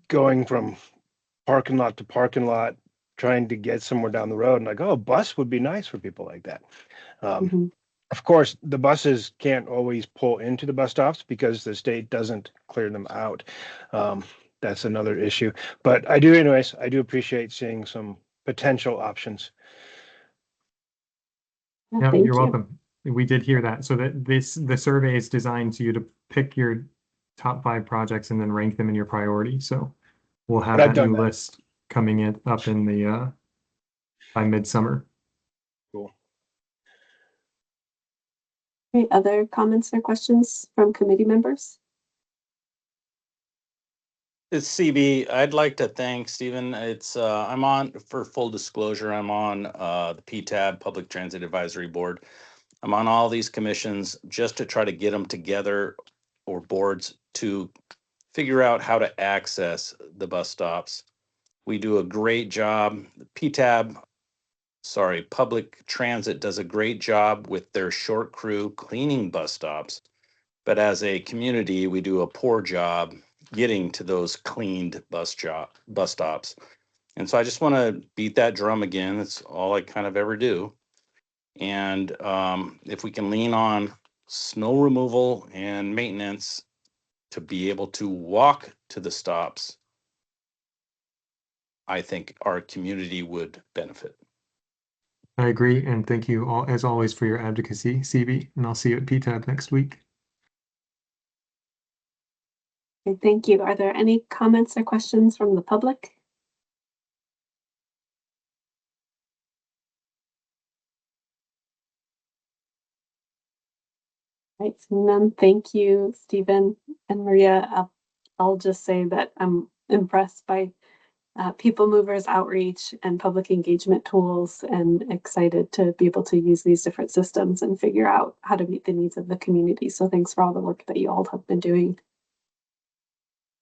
going from parking lot to parking lot, trying to get somewhere down the road. And like, oh, a bus would be nice for people like that. Of course, the buses can't always pull into the bus stops because the state doesn't clear them out. That's another issue. But I do appreciate seeing some potential options. Yeah, you're welcome. We did hear that. So that the survey is designed to you to pick your top 5 projects and then rank them in your priority. So we'll have that new list coming up in the by midsummer. Cool. Any other comments or questions from committee members? It's CB. I'd like to thank Stephen. It's I'm on, for full disclosure, I'm on the PTAB, Public Transit Advisory Board. I'm on all these commissions just to try to get them together, or boards, to figure out how to access the bus stops. We do a great job. Public Transit does a great job with their short crew cleaning bus stops. But as a community, we do a poor job getting to those cleaned bus stops. And so I just want to beat that drum again. That's all I kind of ever do. And if we can lean on snow removal and maintenance to be able to walk to the stops, I think our community would benefit. I agree, and thank you all, as always, for your advocacy, CB, and I'll see you at PTAB next week. Okay, thank you. Are there any comments or questions from the public? Right, none. Thank you, Stephen and Maria. I'll just say that I'm impressed by People Movers outreach and public engagement tools, and excited to be able to use these different systems and figure out how to meet the needs of the community. So thanks for all the work that you all have been doing.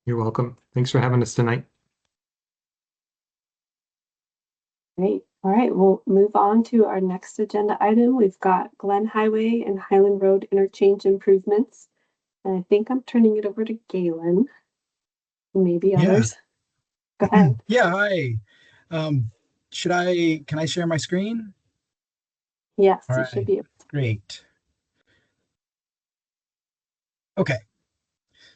You're welcome. Thanks for having us tonight. Great. All right, we'll move on to our next agenda item. We've got Glen Highway and Highland Road interchange improvements. And I think I'm turning it over to Galen. Maybe others. Go ahead. Yeah, hi. Can I share my screen? Yes, All you right, should be able to. great. Okay.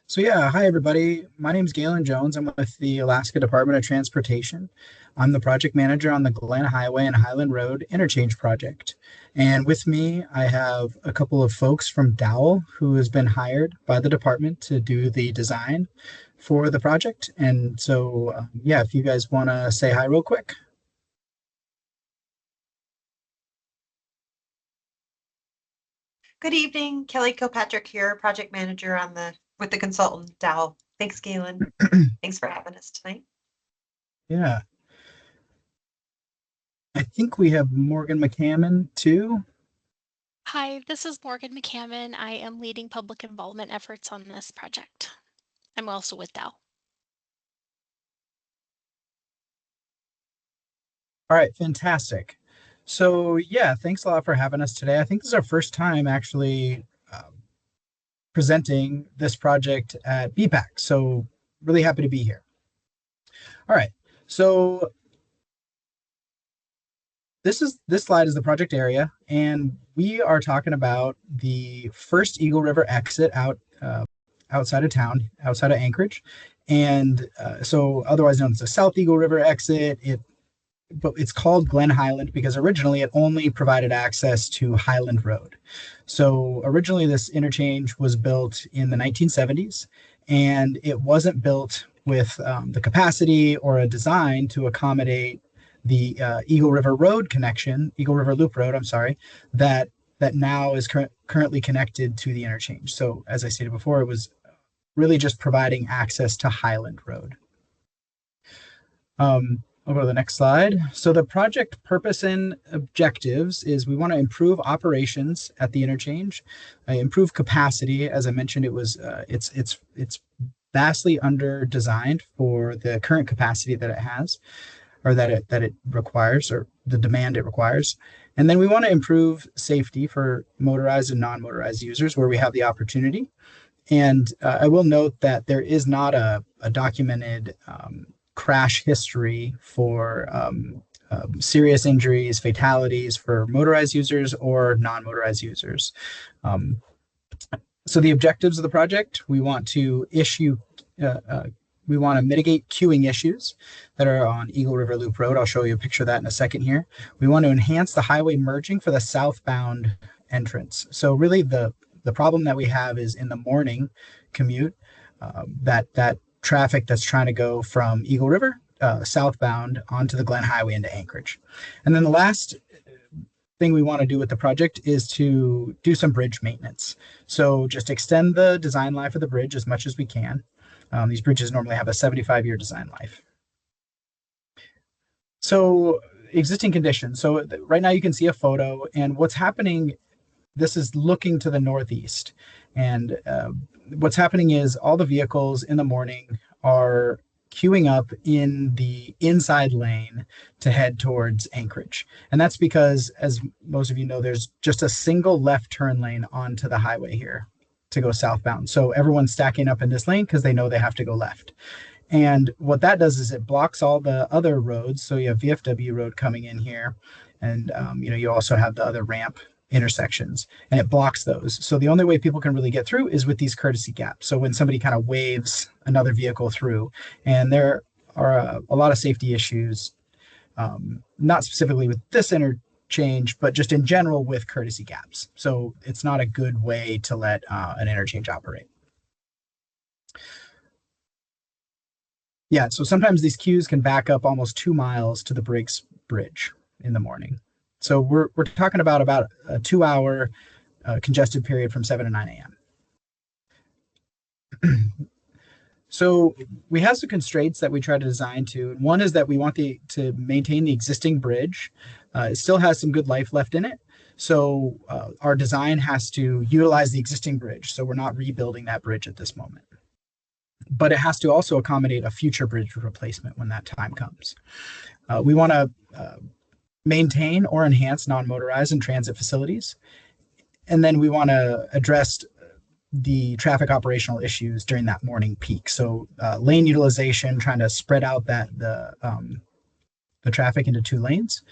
So yeah, hi everybody. My name is Galen Jones. I'm with the Alaska Department of Transportation. I'm the project manager on the Glen Highway and Highland Road interchange project. And with me, I have a couple of folks from Dowell who has been hired by the department to do the design for the project. And so, yeah, if you guys want to say hi real quick. Good evening, Kelly Kilpatrick here, project manager with the consultant Dowell. Thanks, Galen. Thanks for having us tonight. Yeah. I think we have Morgan McCammon too. Hi, this is Morgan McCammon. I am leading public involvement efforts on this project. I'm also with Dowell. All right, fantastic. So yeah, thanks a lot for having us today. I think this is our first time actually presenting this project at BPAC. So really happy to be here. All right, so this slide is the project area, and we are talking about the first Eagle River exit outside of town, outside of Anchorage, and so otherwise known as the South Eagle River exit. But it's called Glen Highland because originally it only provided access to Highland Road. So originally this interchange was built in the 1970s, and it wasn't built with the capacity or a design to accommodate the Eagle River Road connection, Eagle River Loop Road, I'm sorry, that now is currently connected to the interchange. So as I stated before, it was really just providing access to Highland Road. I'll go to the next slide. So the project purpose and objectives is we want to improve operations at the interchange, improve capacity. As I mentioned, it's vastly under designed for the current capacity that it has, or that it requires, or the demand it requires. And then we want to improve safety for motorized and non-motorized users where we have the opportunity. And I will note that there is not a documented crash history for serious injuries, fatalities for motorized users or non-motorized users. So the objectives of the project, we want to mitigate queuing issues that are on Eagle River Loop Road. I'll show you a picture of that in a second here. We want to enhance the highway merging for the southbound entrance. So really the problem that we have is in the morning commute, that traffic that's trying to go from Eagle River southbound onto the Glen Highway into Anchorage. And then the last thing we want to do with the project is to do some bridge maintenance. So just extend the design life of the bridge as much as we can. These bridges normally have a 75-year design life. So existing conditions. So right now you can see a photo, and what's happening, this is looking to the northeast. And what's happening is all the vehicles in the morning are queuing up in the inside lane to head towards Anchorage. And that's because, as most of you know, there's just a single left turn lane onto the highway here to go southbound. So everyone's stacking up in this lane because they know they have to go left. And what that does is it blocks all the other roads. So you have VFW Road coming in here, and you also have the other ramp intersections, and it blocks those. So the only way people can really get through is with these courtesy gaps. So when somebody kind of waves another vehicle through, and there are a lot of safety issues, not specifically with this interchange, but just in general with courtesy gaps. So it's not a good way to let an interchange operate. Yeah, so sometimes these queues can back up almost 2 miles to the Briggs Bridge in the morning. So we're talking about a 2-hour congested period from 7 to 9 a.m. So we have some constraints that we try to design to. One is that we want to maintain the existing bridge. It still has some good life left in it. So our design has to utilize the existing bridge. So we're not rebuilding that bridge at this moment. But it has to also accommodate a future bridge replacement when that time comes. We want to maintain or enhance non-motorized and transit facilities. And then we want to address the traffic operational issues during that morning peak. So lane utilization, trying to spread out the traffic into 2 lanes.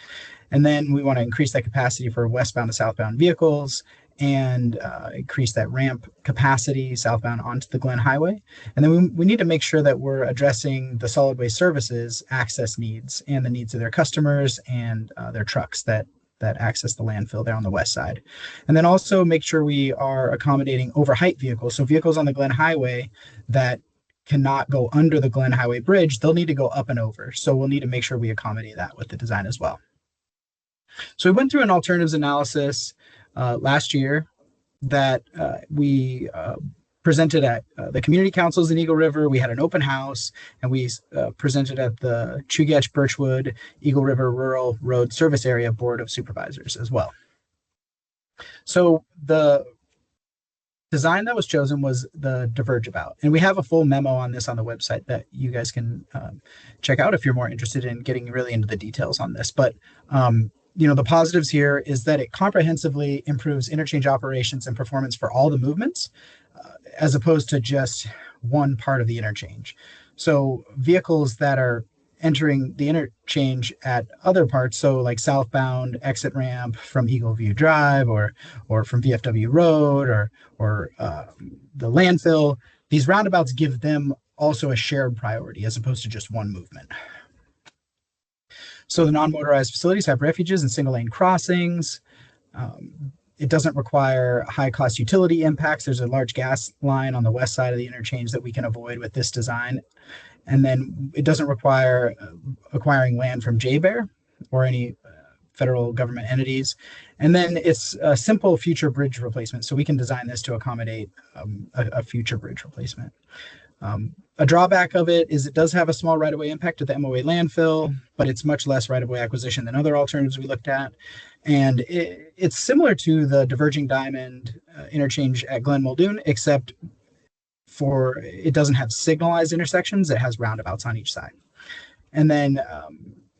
And then we want to increase that capacity for westbound to southbound vehicles and increase that ramp capacity southbound onto the Glen Highway. And then we need to make sure that we're addressing the solid waste services access needs and the needs of their customers and their trucks that access the landfill there on the west side. And then also make sure we are accommodating overheight vehicles. So vehicles on the Glen Highway that cannot go under the Glen Highway Bridge, they'll need to go up and over. So we'll need to make sure we accommodate that with the design as well. So we went through an alternatives analysis last year that we presented at the community councils in Eagle River. We had an open house, and we presented at the Chugach Birchwood Eagle River Rural Road Service Area Board of Supervisors as well. So the design that was chosen was the diverge about, and we have a full memo on this on the website that you guys can check out if you're more interested in getting really into the details on this. But the positives here is that it comprehensively improves interchange operations and performance for all the movements, as opposed to just one part of the interchange. So vehicles that are entering the interchange at other parts, so like southbound exit ramp from Eagle View Drive or from VFW Road or the landfill, these roundabouts give them also a shared priority as opposed to just one movement. So the non-motorized facilities have refuges and single lane crossings. It doesn't require high cost utility impacts. There's a large gas line on the west side of the interchange that we can avoid with this design. And then it doesn't require acquiring land from JBER or any federal government entities. And then it's a simple future bridge replacement. So we can design this to accommodate a future bridge replacement. A drawback of it is it does have a small right-of-way impact at the MOA landfill, but it's much less right-of-way acquisition than other alternatives we looked at. And it's similar to the Diverging Diamond interchange at Glen Muldoon, except for it doesn't have signalized intersections. It has roundabouts on each side. And then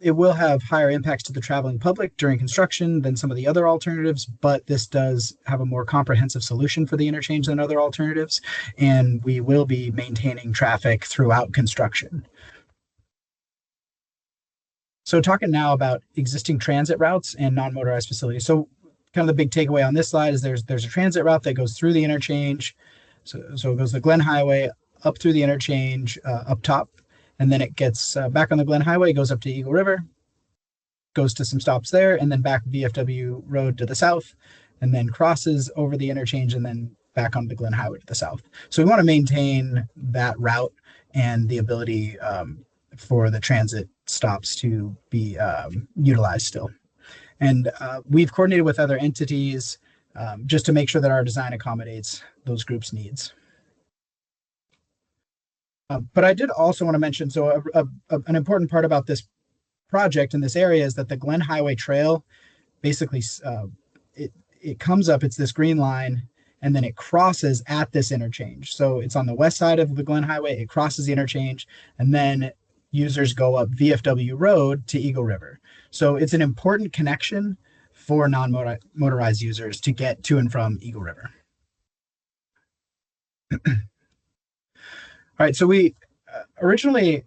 it will have higher impacts to the traveling public during construction than some of the other alternatives, but this does have a more comprehensive solution for the interchange than other alternatives, and we will be maintaining traffic throughout construction. So talking now about existing transit routes and non-motorized facilities. So kind of the big takeaway on this slide is there's a transit route that goes through the interchange. So it goes the Glen Highway up through the interchange up top, and then it gets back on the Glen Highway, goes up to Eagle River, goes to some stops there, and then back VFW Road to the south, and then crosses over the interchange and then back onto the Glen Highway to the south. So we want to maintain that route and the ability for the transit stops to be utilized still. And we've coordinated with other entities just to make sure that our design accommodates those groups' needs. But I did also want to mention, so an important part about this project in this area is that the Glen Highway Trail, basically it comes up, it's this green line, and then it crosses at this interchange. So it's on the west side of the Glen Highway, it crosses the interchange, and then users go up VFW Road to Eagle River. So it's an important connection for non-motorized users to get to and from Eagle River. All right, so we originally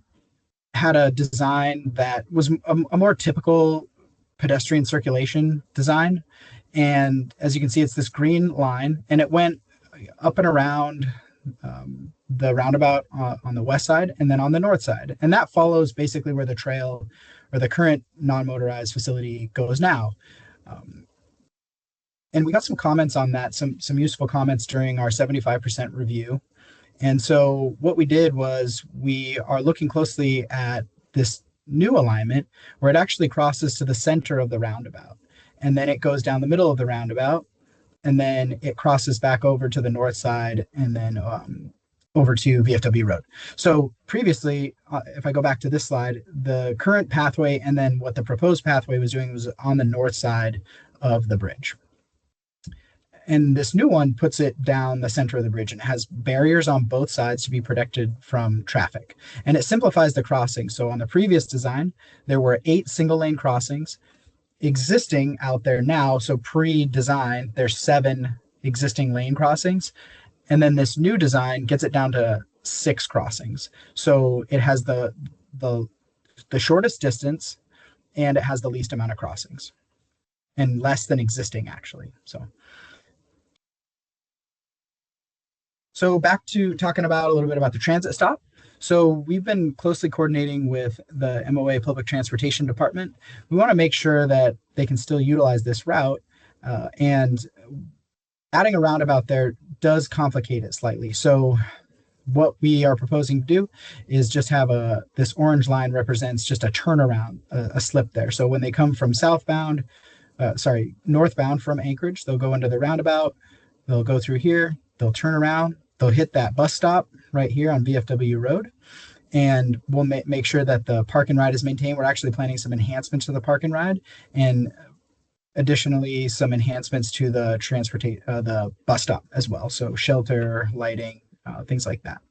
had a design that was a more typical pedestrian circulation design. And as you can see, it's this green line, and it went up and around the roundabout on the west side and then on the north side. And that follows basically where the trail or the current non-motorized facility goes now. And we got some comments on that, some useful comments during our 75% review. And so what we did was we are looking closely at this new alignment where it actually crosses to the center of the roundabout. And then it goes down the middle of the roundabout, and then it crosses back over to the north side and then over to VFW Road. So previously, if I go back to this slide, the current pathway and then what the proposed pathway was doing was on the north side of the bridge. And this new one puts it down the center of the bridge and has barriers on both sides to be protected from traffic. And it simplifies the crossing. So on the previous design, there were 8 single lane crossings existing out there now. So pre-design, there's 7 existing lane crossings. And then this new design gets it down to 6 crossings. So it has the shortest distance, and it has the least amount of crossings, and less than existing actually. So back to talking about a little bit about the transit stop. So we've been closely coordinating with the MOA Public Transportation Department. We want to make sure that they can still utilize this route, and adding a roundabout there does complicate it slightly. So what we are proposing to do is just have this orange line represents just a turnaround, a slip there. So when they come from northbound from Anchorage, they'll go into the roundabout, they'll go through here, they'll turn around, they'll hit that bus stop right here on VFW Road, and we'll make sure that the park and ride is maintained. We're actually planning some enhancements to the park and ride, and additionally some enhancements to the the bus stop as well. So shelter, lighting, things like that.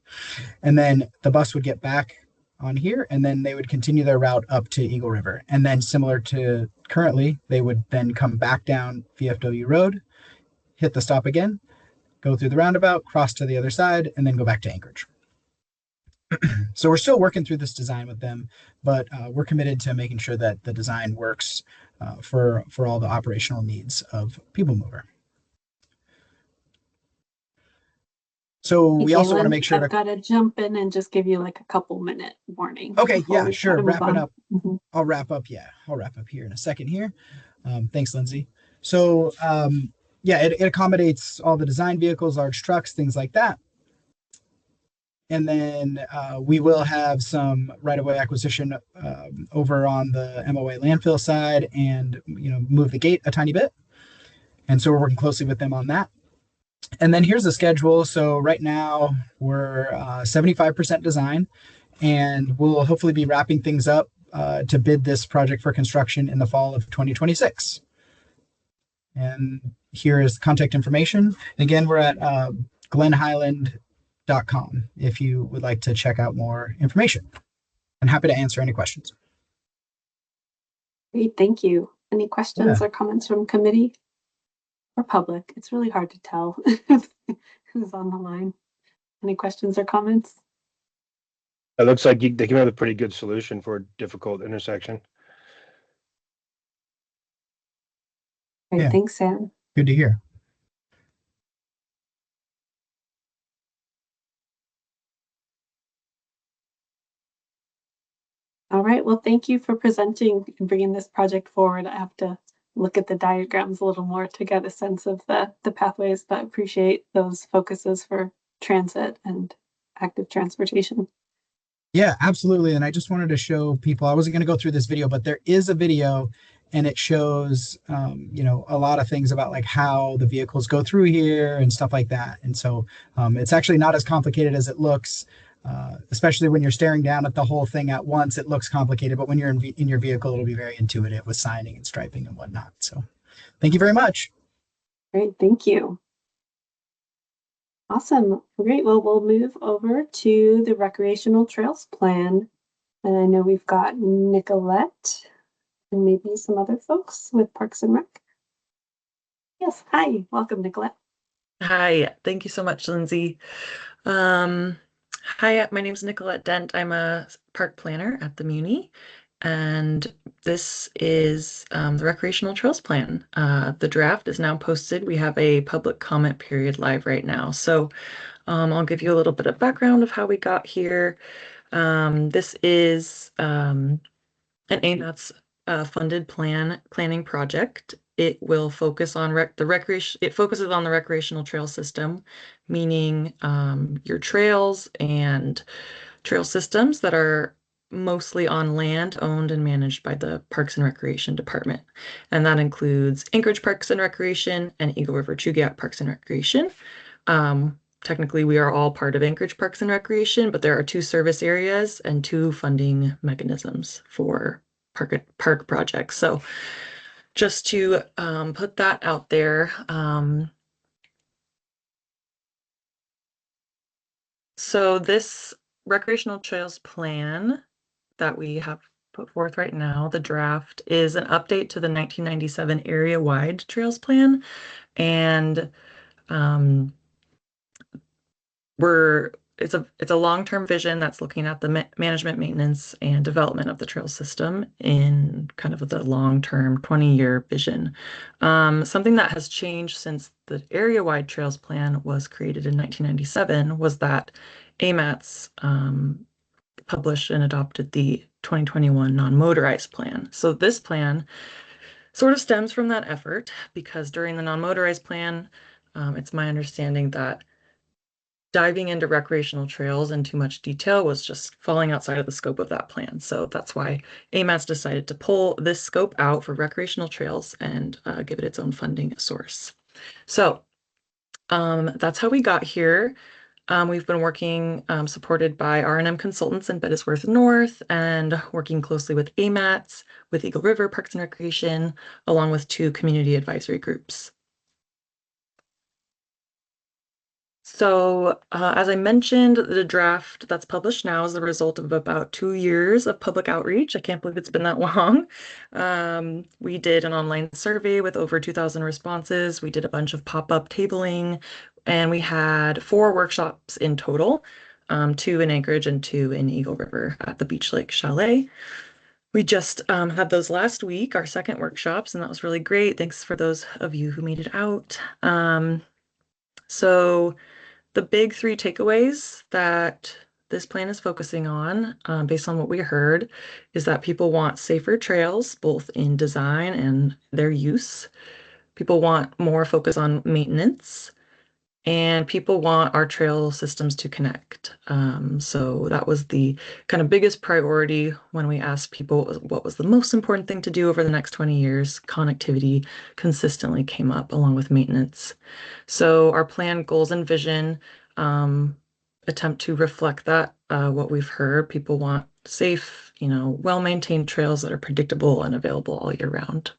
And then the bus would get back on here, and then they would continue their route up to Eagle River. And then similar to currently, they would then come back down VFW Road, hit the stop again, go through the roundabout, cross to the other side, and then go back to Anchorage. So we're still working through this design with them, but we're committed to making sure that the design works for all the operational needs of People Mover. So we also want to make sure I've got to jump in and just give you like a couple minute warning. Okay, yeah, we sure. gotta move Wrapping on. up. I'll wrap up. Yeah, I'll wrap up here in a second here. Thanks, Lindsay. So yeah, it accommodates all the design vehicles, large trucks, things like that. And then we will have some right-of-way acquisition over on the MOA landfill side, and move the gate a tiny bit. And so we're working closely with them on that. And then here's the schedule. So right now we're 75% design, and we'll hopefully be wrapping things up to bid this project for construction in the fall of 2026. And here is the contact information. Again, we're at glenhighland.com if you would like to check out more information. I'm happy to answer any questions. Great, thank you. Any questions or comments from committee or public? It's really hard to tell who's on the line. Any questions or comments? It looks like they came up with a pretty good solution for a difficult intersection. Great, thanks, Sam. Good to hear. All right, well, thank you for presenting and bringing this project forward. I have to look at the diagrams a little more to get a sense of the pathways, but appreciate those focuses for transit and active transportation. Yeah, absolutely. And I just wanted to show people, I wasn't going to go through this video, but there is a video, and it shows, a lot of things about like how the vehicles go through here and stuff like that. And so it's actually not as complicated as it looks, especially when you're staring down at the whole thing at once. It looks complicated, but when you're in your vehicle, it'll be very intuitive with signing and striping and whatnot. So thank you very much. Great, thank you. Awesome. Great. Well, we'll move over to the recreational trails plan. And I know we've got Nicolette and maybe some other folks with Parks and Rec. Yes. Hi. Welcome, Nicolette. Hi. Thank you so much, Lindsay. Hi, my name is Nicolette Dent. I'm a park planner at the Muni. and this is the recreational trails plan. The draft is now posted. We have a public comment period live right now. So I'll give you a little bit of background of how we got here. This is an AMATS funded planning project. It will focus on the recreation. It focuses on the recreational trail system, meaning your trails and trail systems that are mostly on land owned and managed by the Parks and Recreation Department. And that includes Anchorage Parks and Recreation and Eagle River Chugach Parks and Recreation. Technically, we are all part of Anchorage Parks and Recreation, but there are 2 service areas and 2 funding mechanisms for park projects. So just to put that out there. So this recreational trails plan that we have put forth right now, the draft, is an update to the 1997 area-wide trails plan. And it's a long-term vision that's looking at the management, maintenance, and development of the trail system in kind of the long-term 20-year vision. Something that has changed since the area-wide trails plan was created in 1997 was that AMATS published and adopted the 2021 non-motorized plan. So this plan sort of stems from that effort because during the non-motorized plan, it's my understanding that diving into recreational trails in too much detail was just falling outside of the scope of that plan. So that's why AMATS decided to pull this scope out for recreational trails and give it its own funding source. So that's how we got here. We've been working supported by R&M consultants in Bettesworth North and working closely with AMATS, with Eagle River Parks and Recreation, along with 2 community advisory groups. So as I mentioned, the draft that's published now is the result of about 2 years of public outreach. I can't believe it's been that long. We did an online survey with over 2,000 responses. We did a bunch of pop-up tabling, and we had 4 workshops in total, 2 in Anchorage and 2 in Eagle River at the Beach Lake Chalet. We just had those last week, our second workshops, and that was really great. Thanks for those of you who made it out. So the big 3 takeaways that this plan is focusing on, based on what we heard, is that people want safer trails, both in design and their use. People want more focus on maintenance, and people want our trail systems to connect. So that was the kind of biggest priority when we asked people what was the most important thing to do over the next 20 years. Connectivity consistently came up along with maintenance. So our plan, goals, and vision attempt to reflect that, what we've heard. People want safe, well-maintained trails that are predictable and available all year round.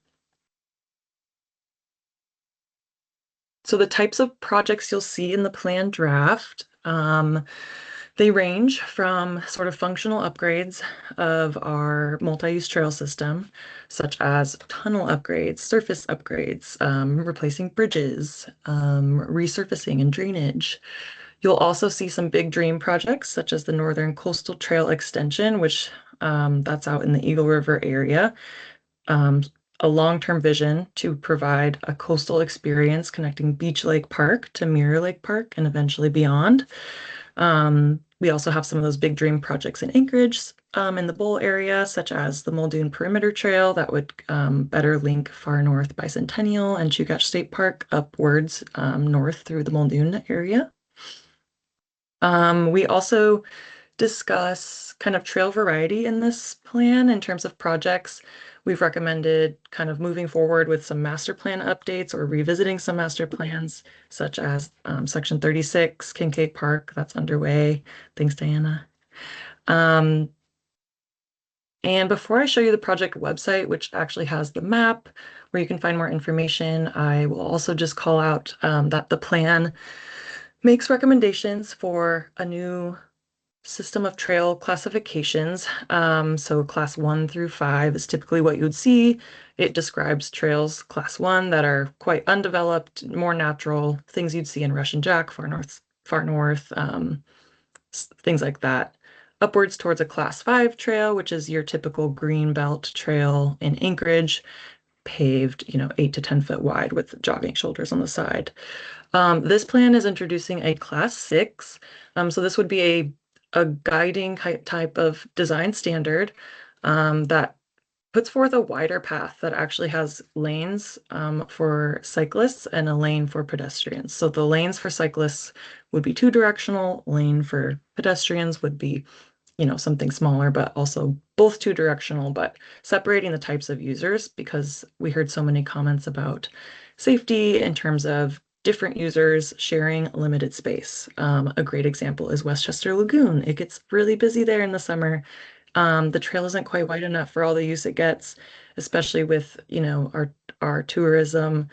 So the types of projects you'll see in the plan draft, they range from sort of functional upgrades of our multi-use trail system, such as tunnel upgrades, surface upgrades, replacing bridges, resurfacing and drainage. You'll also see some big dream projects, such as the Northern Coastal Trail Extension, which that's out in the Eagle River area. A long-term vision to provide a coastal experience connecting Beach Lake Park to Mirror Lake Park and eventually beyond. We also have some of those big dream projects in Anchorage in the Bowl area, such as the Muldoon Perimeter Trail that would better link Far North Bicentennial and Chugach State Park upwards north through the Muldoon area. We also discuss kind of trail variety in this plan in terms of projects. We've recommended kind of moving forward with some master plan updates or revisiting some master plans, such as Section 36, Kincaid Park, that's underway. Thanks, Diana. And before I show you the project website, which actually has the map where you can find more information, I will also just call out that the plan makes recommendations for a new system of trail classifications. So class 1 through 5 is typically what you would see. It describes trails class 1 that are quite undeveloped, more natural, things you'd see in Russian Jack, far north, things like that. upwards towards a Class 5 trail, which is your typical green belt trail in Anchorage, paved, 8 to 10 foot wide with jogging shoulders on the side. This plan is introducing a Class 6. So this would be a guiding type of design standard that puts forth a wider path that actually has lanes for cyclists and a lane for pedestrians. So the lanes for cyclists would be 2-directional, lane for pedestrians would be, something smaller, but also both 2-directional, but separating the types of users because we heard so many comments about safety in terms of different users sharing limited space. A great example is Westchester Lagoon. It gets really busy there in the summer. The trail isn't quite wide enough for all the use it gets, especially with, our tourism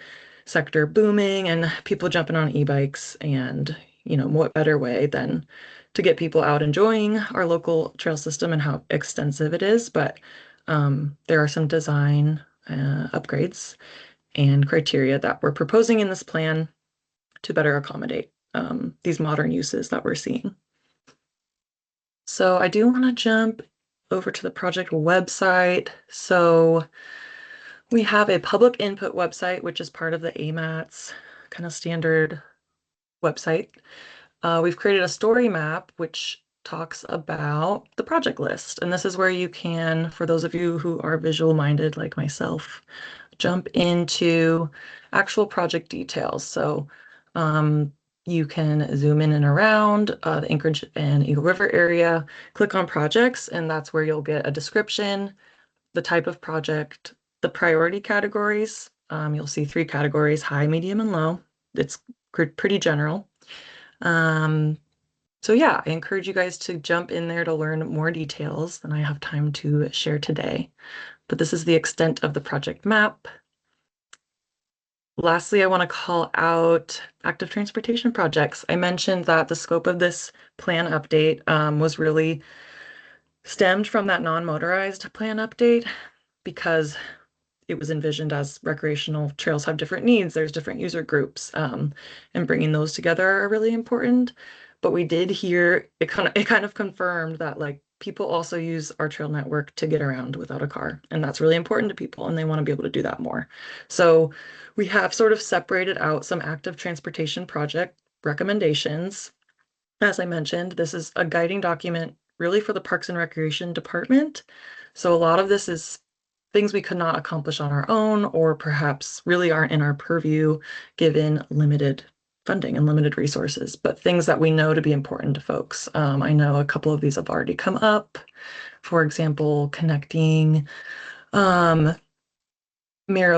sector booming and people jumping on e-bikes. And, what better way than to get people out enjoying our local trail system and how extensive it is. But there are some design upgrades and criteria that we're proposing in this plan to better accommodate these modern uses that we're seeing. So I do want to jump over to the project website. So we have a public input website, which is part of the AMATS kind of standard website. We've created a story map, which talks about the project list. And this is where you can, for those of you who are visual minded like myself, jump into actual project details. So you can zoom in and around the Anchorage and Eagle River area, click on projects, and that's where you'll get a description, the type of project, the priority categories. You'll see 3 categories, high, medium, and low. It's pretty general. So yeah, I encourage you guys to jump in there to learn more details than I have time to share today. But this is the extent of the project map. Lastly, I want to call out active transportation projects. I mentioned that the scope of this plan update was really stemmed from that non-motorized plan update because it was envisioned as recreational trails have different needs. There's different user groups, and bringing those together are really important. But we did hear it kind of confirmed that people also use our trail network to get around without a car, and that's really important to people, and they want to be able to do that more. So we have sort of separated out some active transportation project recommendations. As I mentioned, this is a guiding document really for the Parks and Recreation Department. So a lot of this is things we could not accomplish on our own, or perhaps really aren't in our purview given limited funding and limited resources, but things that we know to be important to folks. I know a couple of these have already come up. For example, connecting Mirror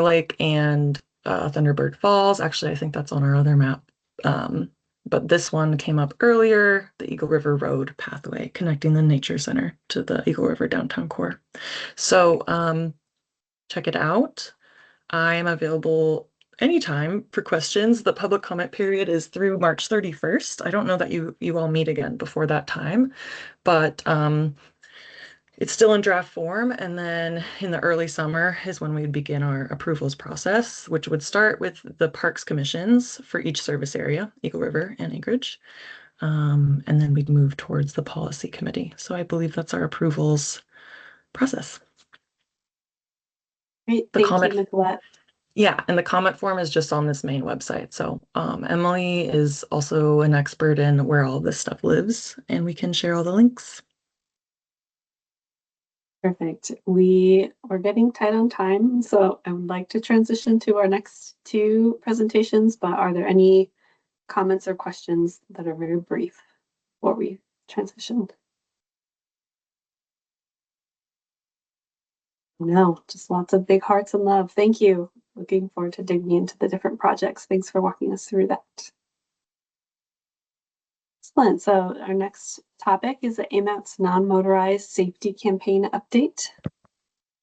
Lake and Thunderbird Falls. Actually, I think that's on our other map. But this one came up earlier, the Eagle River Road pathway, connecting the Nature Center to the Eagle River downtown core. So check it out. I am available anytime for questions. The public comment period is through March 31st. I don't know that you all meet again before that time, but it's still in draft form. And then in the early summer is when we begin our approvals process, which would start with the parks commissions for each service area, Eagle River and Anchorage. And then we'd move towards the policy committee. So I believe that's our approvals process. Great, thank you, Nicolette. Yeah, and the comment form is just on this main website. So Emily is also an expert in where all this stuff lives, and we can share all the links. Perfect. We are getting tight on time, so I would like to transition to our next 2 presentations, but are there any comments or questions that are very brief before we transition? No, just lots of big hearts and love. Thank you. Looking forward to digging into the different projects. Thanks for walking us through that. Excellent. So our next topic is the AMATS non-motorized safety campaign update.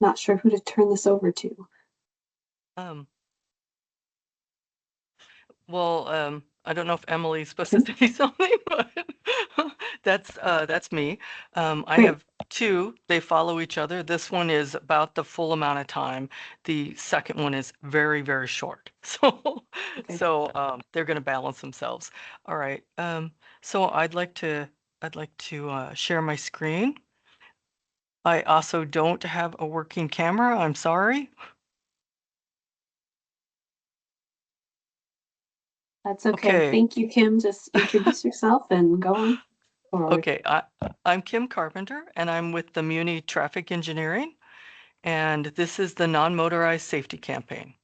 Not sure who to turn this over to. Well, I don't know if Emily's supposed to say something, but that's me. I have 2. They follow each other. This one is about the full amount of time. The second one is very, very short. So, they're going to balance themselves. All right. So I'd like to I'd like to share my screen. I also don't have a working camera. I'm sorry. That's okay. Thank you, Kim. Just introduce yourself and go on forward. Okay, I'm Kim Carpenter, and I'm with the MOA Traffic Engineering, and this is the non-motorized safety campaign.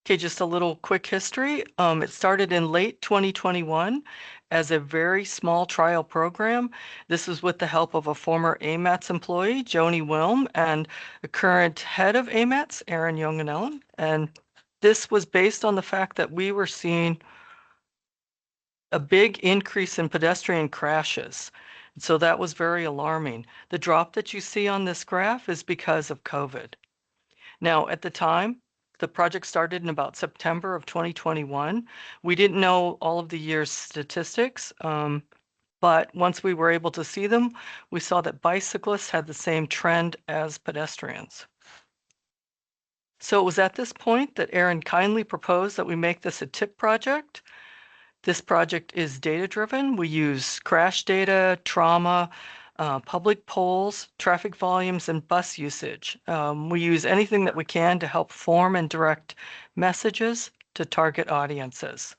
Okay, just a little quick history. It started in late 2021 as a very small trial program. This was with the help of a former AMATS employee, Joni Wilm, and the current head of AMATS, Aaron Younganellen. And this was based on the fact that we were seeing a big increase in pedestrian crashes. So that was very alarming. The drop that you see on this graph is because of COVID. Now, at the time, the project started in about September of 2021. We didn't know all of the year's statistics, but once we were able to see them, we saw that bicyclists had the same trend as pedestrians. So it was at this point that Aaron kindly proposed that we make this a TIP project. This project is data-driven. We use crash data, trauma, public polls, traffic volumes, and bus usage. We use anything that we can to help form and direct messages to target audiences.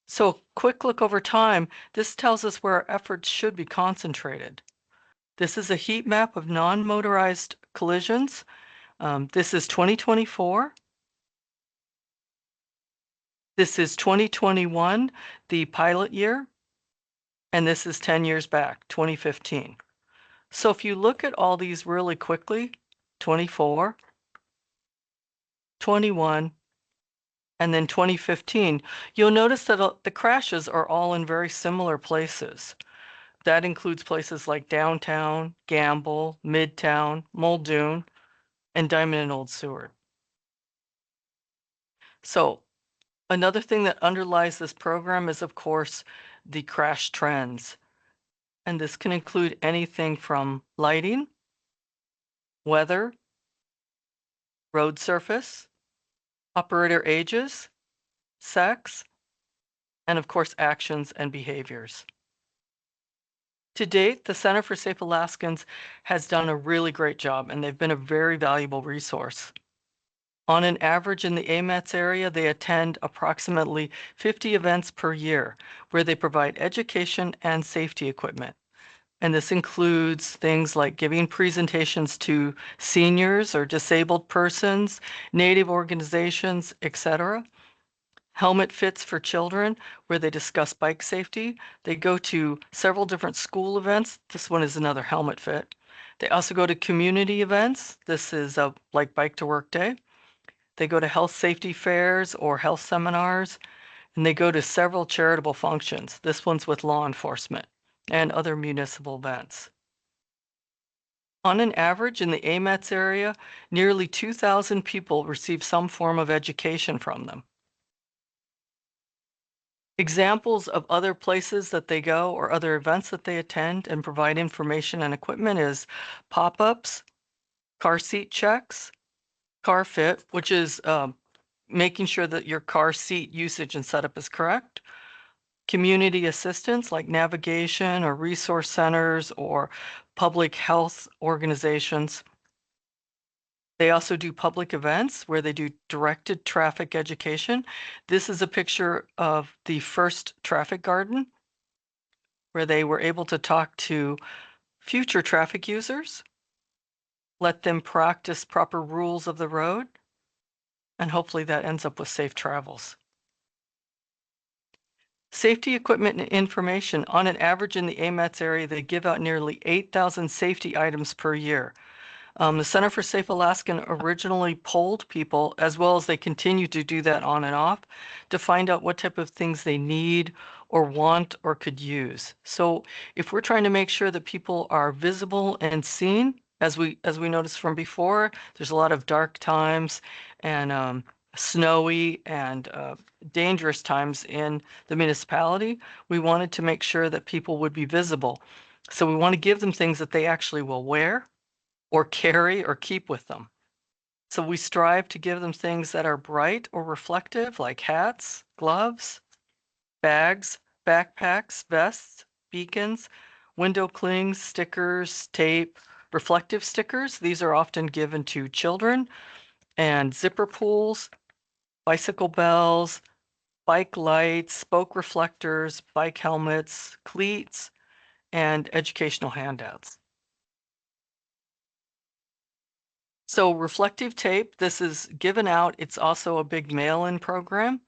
So a quick look over time, this tells us where our efforts should be concentrated. This is a heat map of non-motorized collisions. This is 2024. This is 2021, the pilot year, and this is 10 years back, 2015. So if you look at all these really quickly, 24, 21, and then 2015, you'll notice that the crashes are all in very similar places. That includes places like downtown, Gamble, Midtown, Muldoon, and Diamond and Old Seward. So another thing that underlies this program is, of course, the crash trends. And this can include anything from lighting, weather, road surface, operator ages, sex, and of course, actions and behaviors. To date, the Center for Safe Alaskans has done a really great job, and they've been a very valuable resource. On an average in the AMATS area, they attend approximately 50 events per year, where they provide education and safety equipment. And this includes things like giving presentations to seniors or disabled persons, Native organizations, etc. Helmet fits for children, where they discuss bike safety. They go to several different school events. This one is another helmet fit. They also go to community events. This is like Bike to Work Day. They go to health safety fairs or health seminars, and they go to several charitable functions. This one's with law enforcement and other municipal events. On an average in the AMATS area, nearly 2,000 people receive some form of education from them. Examples of other places that they go or other events that they attend and provide information and equipment is pop-ups, car seat checks, car fit, which is making sure that your car seat usage and setup is correct, community assistance like navigation or resource centers or public health organizations. They also do public events where they do directed traffic education. This is a picture of the first traffic garden where they were able to talk to future traffic users, let them practice proper rules of the road, and hopefully that ends up with safe travels. Safety equipment and information. On an average in the AMATS area, they give out nearly 8,000 safety items per year. The Center for Safe Alaskan originally polled people, as well as they continue to do that on and off, to find out what type of things they need or want or could use. So if we're trying to make sure that people are visible and seen, as we noticed from before, there's a lot of dark times and snowy and dangerous times in the municipality. We wanted to make sure that people would be visible. So we want to give them things that they actually will wear or carry or keep with them. So we strive to give them things that are bright or reflective, like hats, gloves, bags, backpacks, vests, beacons, window clings, stickers, tape, reflective stickers. These are often given to children, and zipper pulls, bicycle bells, bike lights, spoke reflectors, bike helmets, cleats, and educational handouts. So reflective tape, this is given out. It's also a big mail-in program.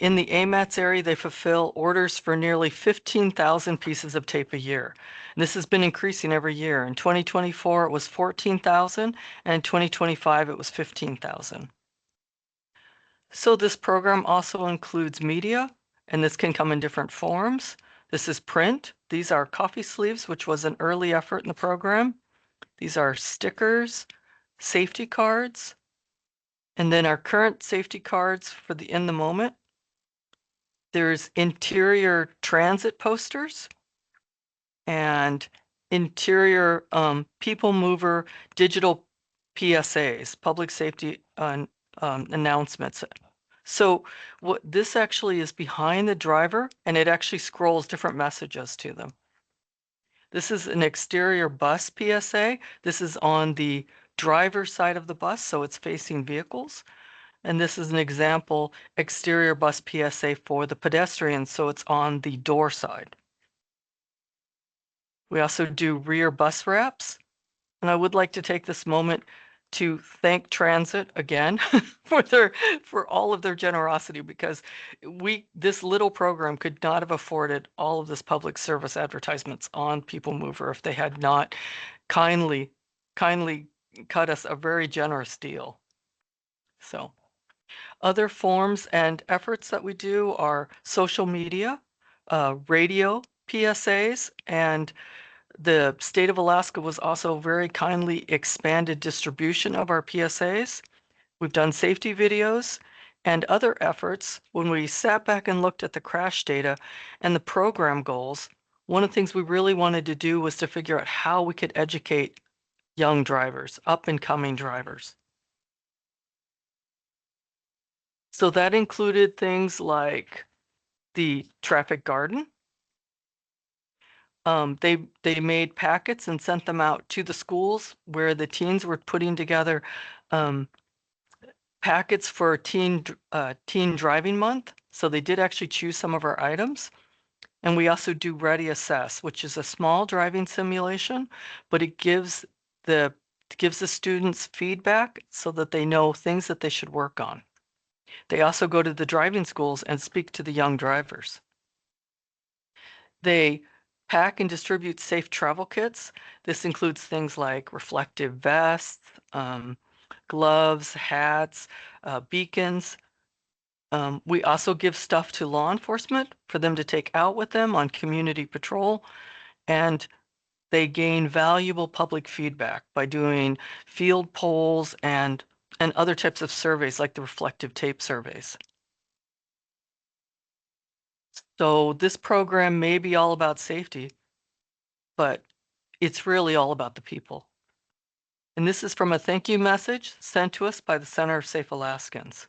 In the AMATS area, they fulfill orders for nearly 15,000 pieces of tape a year. And this has been increasing every year. In 2024, it was 14,000, and in 2025, it was 15,000. So this program also includes media, and this can come in different forms. This is print. These are coffee sleeves, which was an early effort in the program. These are stickers, safety cards, and then our current safety cards for the in the moment. There's interior transit posters and interior people mover digital PSAs, public safety announcements. So what this actually is behind the driver, and it actually scrolls different messages to them. This is an exterior bus PSA. This is on the driver's side of the bus, so it's facing vehicles. And this is an example exterior bus PSA for the pedestrian, so it's on the door side. We also do rear bus wraps. And I would like to take this moment to thank Transit again for all of their generosity, because this little program could not have afforded all of this public service advertisements on People Mover if they had not kindly cut us a very generous deal. So other forms and efforts that we do are social media, radio PSAs, and the state of Alaska was also very kindly expanded distribution of our PSAs. We've done safety videos and other efforts. When we sat back and looked at the crash data and the program goals, one of the things we really wanted to do was to figure out how we could educate young drivers, up and coming drivers. So that included things like the traffic garden. They made packets and sent them out to the schools where the teens were putting together packets for Teen Driving Month. So they did actually choose some of our items. And we also do Ready Assess, which is a small driving simulation, but it gives the students feedback so that they know things that they should work on. They also go to the driving schools and speak to the young drivers. They pack and distribute safe travel kits. This includes things like reflective vests, gloves, hats, beacons. We also give stuff to law enforcement for them to take out with them on community patrol, and they gain valuable public feedback by doing field polls and other types of surveys like the reflective tape surveys. So this program may be all about safety, but it's really all about the people. And this is from a thank you message sent to us by the Center of Safe Alaskans.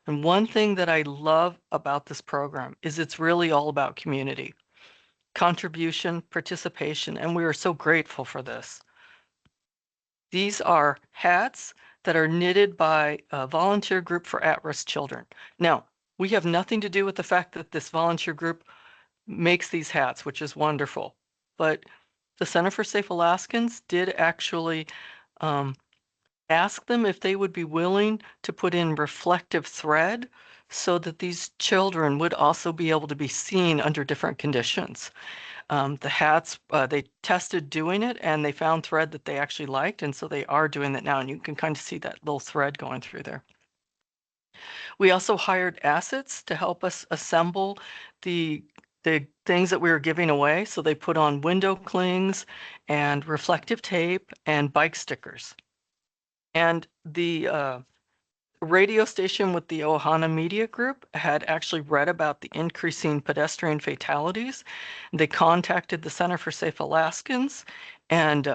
And one thing that I love about this program is it's really all about community, contribution, participation, and we are so grateful for this. These are hats that are knitted by a volunteer group for at-risk children. Now, we have nothing to do with the fact that this volunteer group makes these hats, which is wonderful. But the Center for Safe Alaskans did actually ask them if they would be willing to put in reflective thread so that these children would also be able to be seen under different conditions. The hats, they tested doing it and they found thread that they actually liked, and so they are doing that now, and you can kind of see that little thread going through there. We also hired assets to help us assemble the things that we were giving away. So they put on window clings and reflective tape and bike stickers. And the radio station with the Ohana Media Group had actually read about the increasing pedestrian fatalities. They contacted the Center for Safe Alaskans, and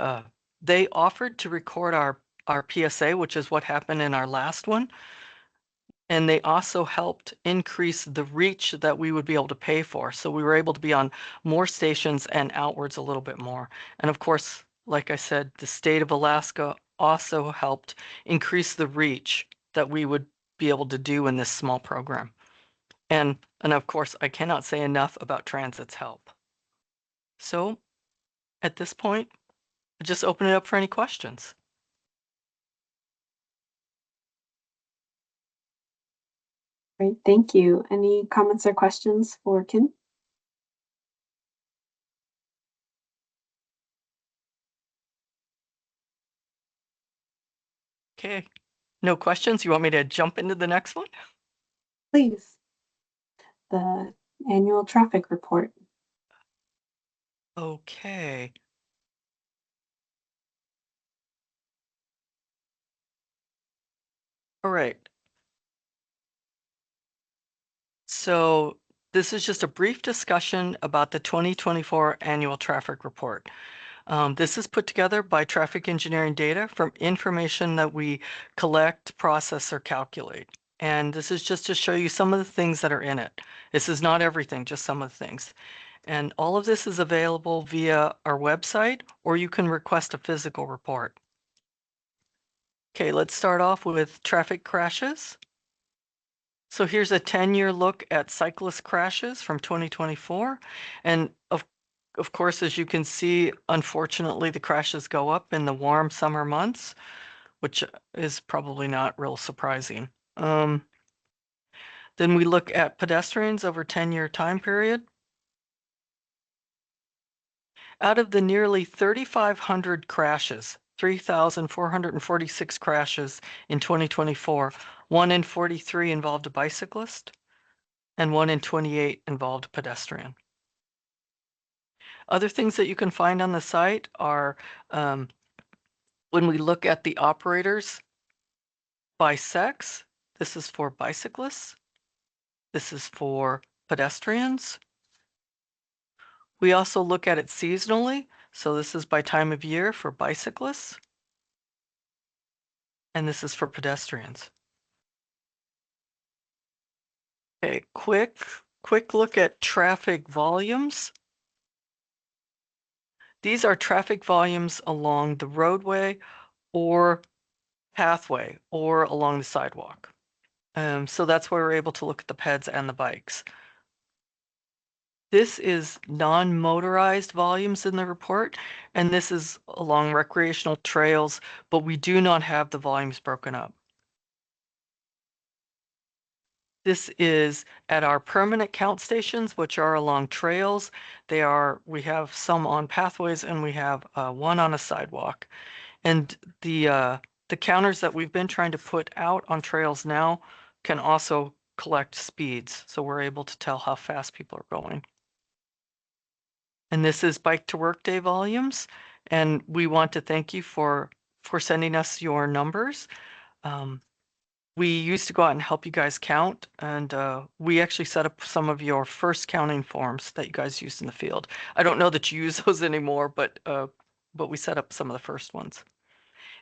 they offered to record our PSA, which is what happened in our last one. And they also helped increase the reach that we would be able to pay for. So we were able to be on more stations and outwards a little bit more. And of course, like I said, the state of Alaska also helped increase the reach that we would be able to do in this small program. And of course, I cannot say enough about Transit's help. So at this point, I'll just open it up for any questions. Great, thank you. Any comments or questions for Kim? Okay, no questions? You want me to jump into the next one? Please. The annual traffic report. Okay. All right. So this is just a brief discussion about the 2024 annual traffic report. This is put together by traffic engineering data from information that we collect, process, or calculate. And this is just to show you some of the things that are in it. This is not everything, just some of the things. And all of this is available via our website, or you can request a physical report. Okay, let's start off with traffic crashes. So here's a 10-year look at cyclist crashes from 2024. And of course, as you can see, unfortunately, the crashes go up in the warm summer months, which is probably not real surprising. Then we look at pedestrians over 10-year time period. Out of the nearly 3,500 crashes, 3,446 crashes in 2024, 1 in 43 involved a bicyclist, and 1 in 28 involved a pedestrian. Other things that you can find on the site are when we look at the operators by sex, this is for bicyclists, this is for pedestrians. We also look at it seasonally, so this is by time of year for bicyclists, and this is for pedestrians. Okay, quick look at traffic volumes. These are traffic volumes along the roadway or pathway or along the sidewalk. So that's where we're able to look at the peds and the bikes. This is non-motorized volumes in the report, and this is along recreational trails, but we do not have the volumes broken up. This is at our permanent count stations, which are along trails. We have some on pathways and we have one on a sidewalk. And the counters that we've been trying to put out on trails now can also collect speeds. So we're able to tell how fast people are going. And this is bike to work day volumes. And we want to thank you for sending us your numbers. We used to go out and help you guys count, and we actually set up some of your first counting forms that you guys used in the field. I don't know that you use those anymore, but we set up some of the first ones.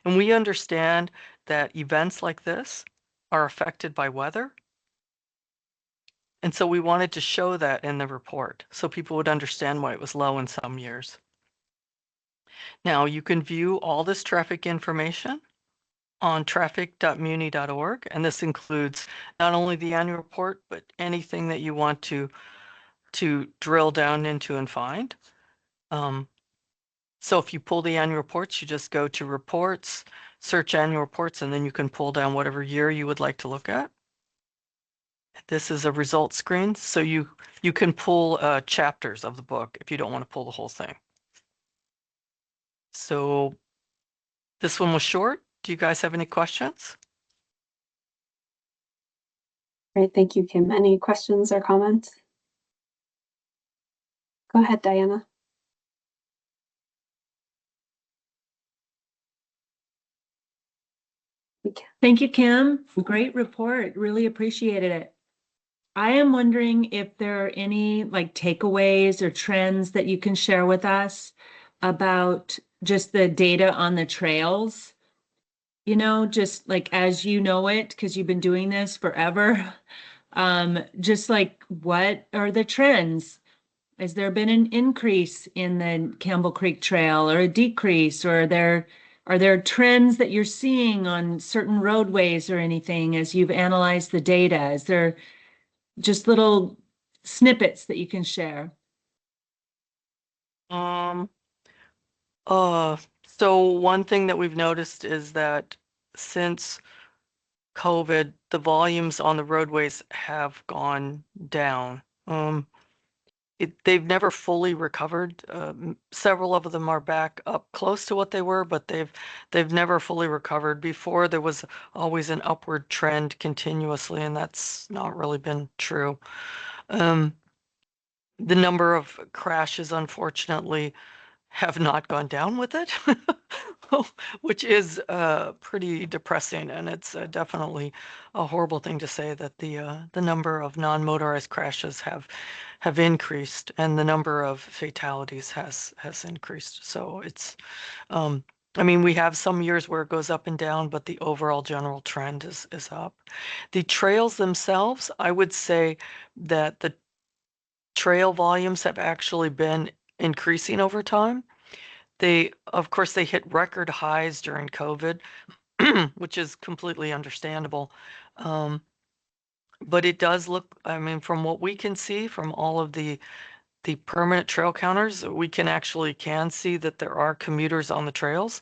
And we understand that events like this are affected by weather. And so we wanted to show that in the report so people would understand why it was low in some years. Now you can view all this traffic information on traffic.muni.org, and this includes not only the annual report, but anything that you want to drill down into and find. So if you pull the annual reports, you just go to reports, search annual reports, and then you can pull down whatever year you would like to look at. This is a results screen, so you can pull chapters of the book if you don't want to pull the whole thing. So this one was short. Do you guys have any questions? Great, thank you, Kim. Any questions or comments? Go ahead, Diana. Thank you, Kim. Great report. Really appreciated it. I am wondering if there are any like takeaways or trends that you can share with us about just the data on the trails. you know, just like as you know it, because you've been doing this forever. Just like, what are the trends? Has there been an increase in the Campbell Creek Trail or a decrease, or are there trends that you're seeing on certain roadways or anything as you've analyzed the data? Is there just little snippets that you can share? So one thing that we've noticed is that since COVID, the volumes on the roadways have gone down. They've never fully recovered. Several of them are back up close to what they were, but they've never fully recovered. Before, there was always an upward trend continuously, and that's not really been true. The number of crashes, unfortunately, have not gone down with it, which is pretty depressing, and it's definitely a horrible thing to say that the number of non-motorized crashes have increased and the number of fatalities has increased. So it's I mean, we have some years where it goes up and down, but the overall general trend is up. The trails themselves, I would say that the trail volumes have actually been increasing over time. Of course, they hit record highs during COVID, which is completely understandable. But it does look, I mean, from what we can see from all of the permanent trail counters, we can see that there are commuters on the trails.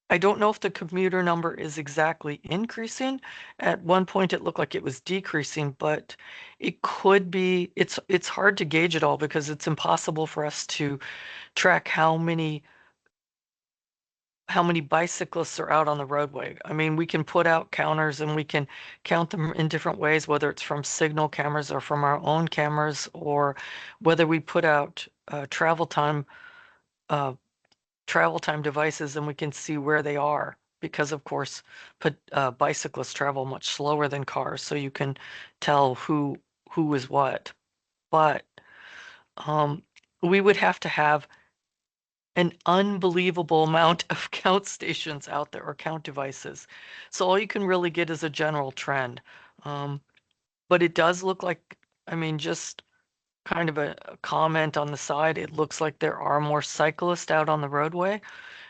I don't know if the commuter number is exactly increasing. At one point, it looked like it was decreasing, but it could be. It's hard to gauge it all because it's impossible for us to track how many bicyclists are out on the roadway. I mean, we can put out counters and we can count them in different ways, whether it's from signal cameras or from our own cameras, or whether we put out travel time devices and we can see where they are. Because of course, bicyclists travel much slower than cars, so you can tell who is what. But we would have to have an unbelievable amount of count stations out there, or count devices. So all you can really get is a general trend. But it does look like, I mean, just kind of a comment on the side, it looks like there are more cyclists out on the roadway.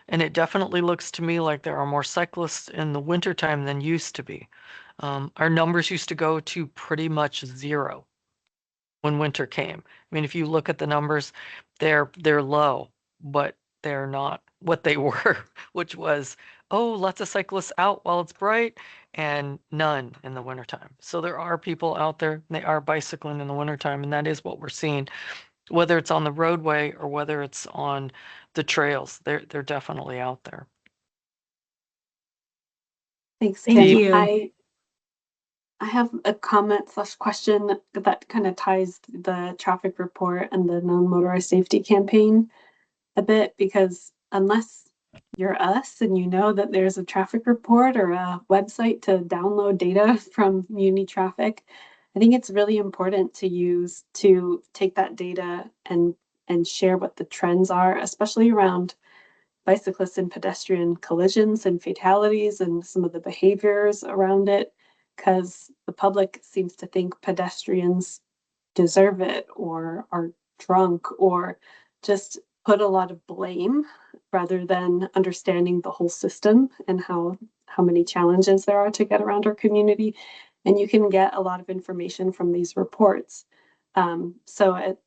And it definitely looks to me like there are more cyclists in the wintertime than used to be. Our numbers used to go to pretty much zero when winter came. I mean, if you look at the numbers, they're low, but they're not what they were, which was, oh, lots of cyclists out while it's bright and none in the wintertime. So there are people out there, they are bicycling in the wintertime, and that is what we're seeing, whether it's on the roadway or whether it's on the trails. They're definitely out there. Thanks, Thank Kim. you. I have a comment / question that kind of ties the traffic report and the non-motorized safety campaign a bit, because unless you're us and you know that there's a traffic report or a website to download data from Muni Traffic, I think it's really important to take that data and share what the trends are, especially around bicyclists and pedestrian collisions and fatalities and some of the behaviors around it, because the public seems to think pedestrians deserve it or are drunk or just put a lot of blame rather than understanding the whole system and how many challenges there are to get around our community. And you can get a lot of information from these reports. So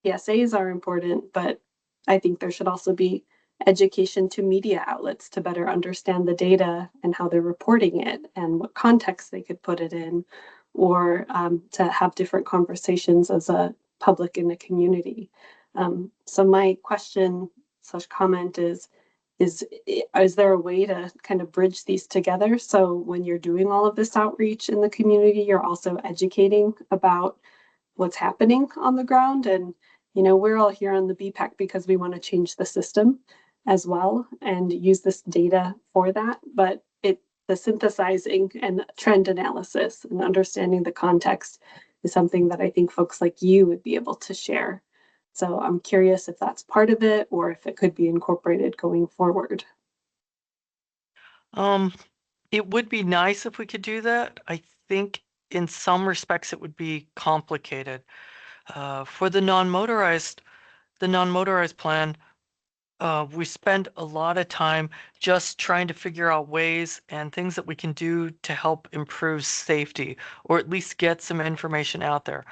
PSAs are important, but I think there should also be education to media outlets to better understand the data and how they're reporting it and what context they could put it in, or to have different conversations as a public in the community. So my question / comment is there a way to kind of bridge these together? So when you're doing all of this outreach in the community, you're also educating about what's happening on the ground. And, you know, we're all here on the BPAC because we want to change the system as well and use this data for that. But the synthesizing and trend analysis and understanding the context is something that I think folks like you would be able to share. So I'm curious if that's part of it or if it could be incorporated going forward. It would be nice if we could do that. I think in some respects it would be complicated. For the non-motorized plan, we spend a lot of time just trying to figure out ways and things that we can do to help improve safety, or at least get some information out there.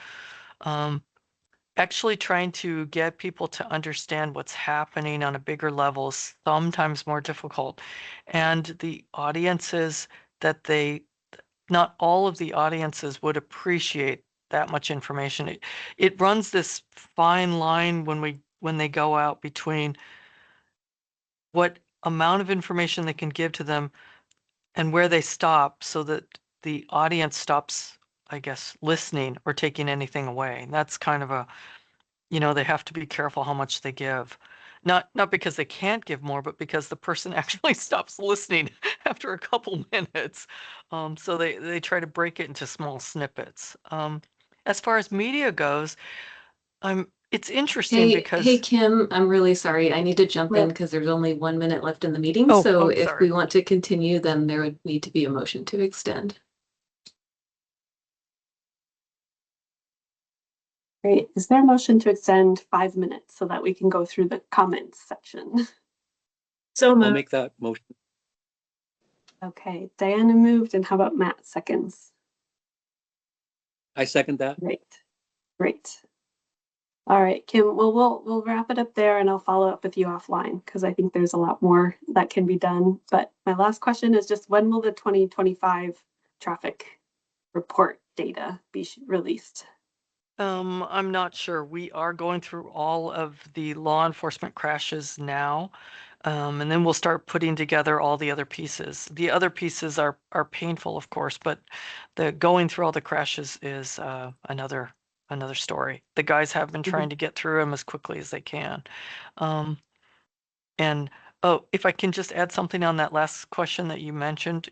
Actually trying to get people to understand what's happening on a bigger level is sometimes more difficult. And the audiences that not all of the audiences would appreciate that much information. It runs this fine line when they go out between what amount of information they can give to them and where they stop so that the audience stops, I guess, listening or taking anything away. And that's kind of they have to be careful how much they give. Not because they can't give more, but because the person actually stops listening after a couple minutes. So they try to break it into small snippets. As far as media goes, it's interesting because Hey, Kim, I'm really sorry. I need to jump in because there's only 1 minute left in the meeting. So if sorry. we want to continue, then there would need to be a motion to extend. Great. Is there a motion to extend 5 minutes so that we can go through the comments section? So I'll moved. make that motion. Okay, Diana moved, and how about Matt seconds? I second that. Great. All right, Kim, well, we'll wrap it up there and I'll follow up with you offline because I think there's a lot more that can be done. But my last question is just when will the 2025 traffic report data be released? I'm not sure. We are going through all of the law enforcement crashes now. And then we'll start putting together all the other pieces. The other pieces are painful, of course, but the going through all the crashes is another story. The guys have been trying to get through them as quickly as they can. And oh, if I can just add something on that last question that you mentioned,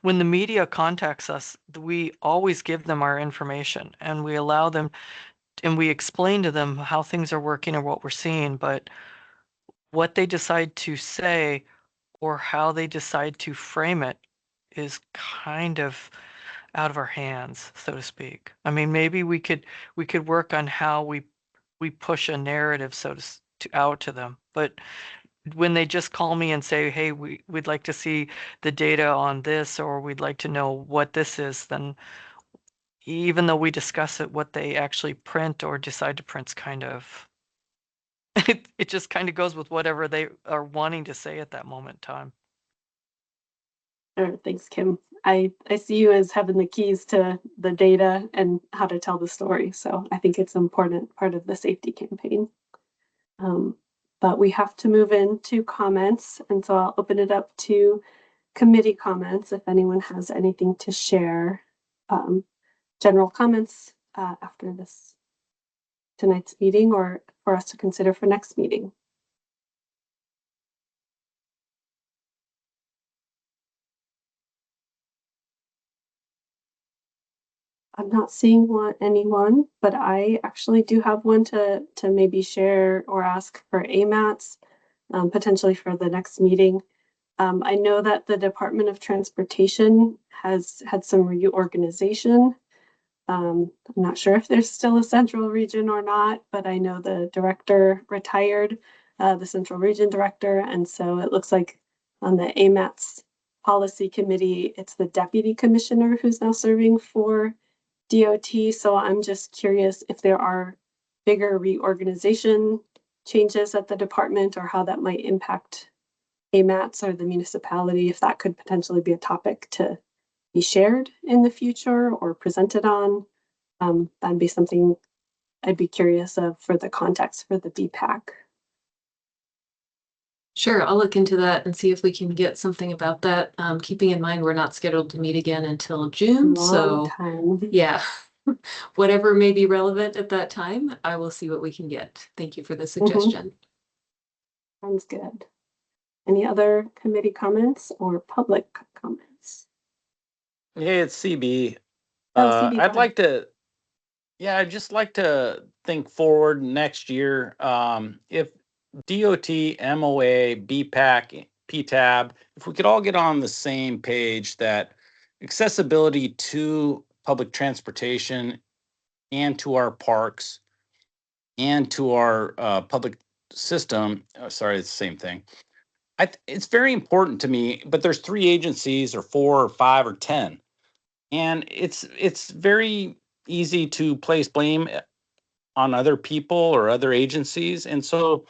when the media contacts us, we always give them our information and we allow them and we explain to them how things are working or what we're seeing, but what they decide to say or how they decide to frame it is kind of out of our hands, so to speak. I mean, maybe we could work on how we push a narrative out to them, but when they just call me and say, hey, we'd like to see the data on this, or we'd like to know what this is, then even though we discuss it, what they actually print or decide to print is kind of it just kind of goes with whatever they are wanting to say at that moment in time. Sure, thanks, Kim. I see you as having the keys to the data and how to tell the story. So I think it's an important part of the safety campaign. But we have to move into comments. And so I'll open it up to committee comments if anyone has anything to share. General comments after tonight's meeting or for us to consider for next meeting. I'm not seeing anyone, but I actually do have one to maybe share or ask for AMATS, potentially for the next meeting. I know that the Department of Transportation has had some reorganization. I'm not sure if there's still a central region or not, but I know the director retired, the central region director, and so it looks like on the AMATS policy committee, it's the deputy commissioner who's now serving for DOT. So I'm just curious if there are bigger reorganization changes at the department or how that might impact AMATS or the municipality, if that could potentially be a topic to be shared in the future or presented on. That'd be something I'd be curious of for the context for the BPAC. Sure, I'll look into that and see if we can get something about that. Keeping in mind we're not scheduled to meet again until June, so yeah, whatever may be relevant at that time, I will see what we can get. Thank you for the suggestion. Sounds good. Any other committee comments or public comments? Hey, it's CB. CB, I'd just like to think forward next year. If DOT, MOA, BPAC, PTAB, if we could all get on the same page that accessibility to public transportation and to our parks and to our public system, sorry, it's the same thing. It's very important to me, but there's 3 agencies or 4 or 5 or 10. And it's very easy to place blame on other people or other agencies. And so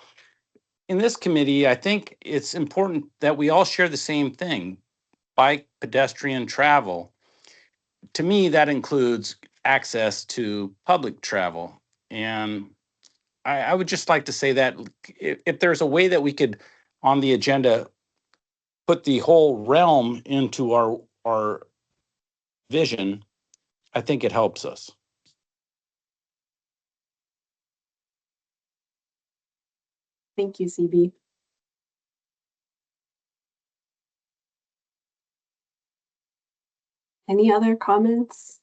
in this committee, I think it's important that we all share the same thing: bike, pedestrian, travel. To me, that includes access to public travel. And I would just like to say that if there's a way that we could, on the agenda, put the whole realm into our vision, I think it helps us. Thank you, CB. Any other comments?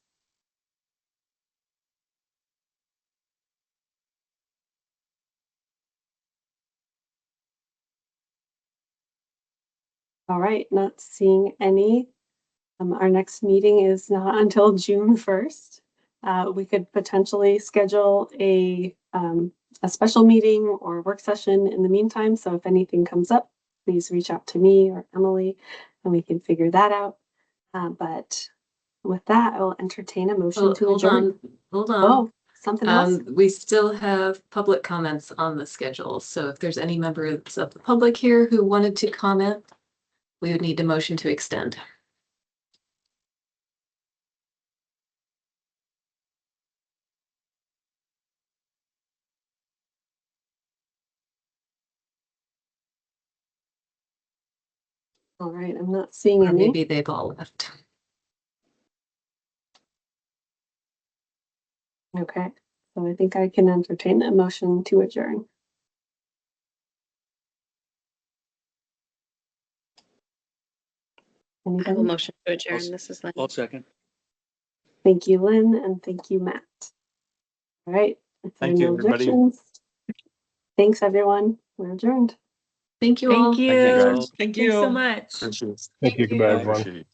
All right, not seeing any. Our next meeting is not until June 1st. We could potentially schedule a special meeting or work session in the meantime. So if anything comes up, please reach out to me or Emily and we can figure that out. But with that, I will entertain a motion to adjourn. Hold on. Oh, something else? We still have public comments on the schedule. So if there's any members of the public here who wanted to comment, we would need a motion to extend. All right, I'm not seeing Or any. maybe they've all left. Okay, so I think I can entertain a motion to adjourn. I will Anybody? motion to adjourn. This is Lynn. I'll second. Thank you, Lynn, and thank you, Matt. All right. If there are Thank you, no everybody. objections, thanks, everyone. We're adjourned. Thank you all. Thank you. Thank you, guys. Thanks so much. Appreciate it. Thank you, Bye. everyone. Appreciate it.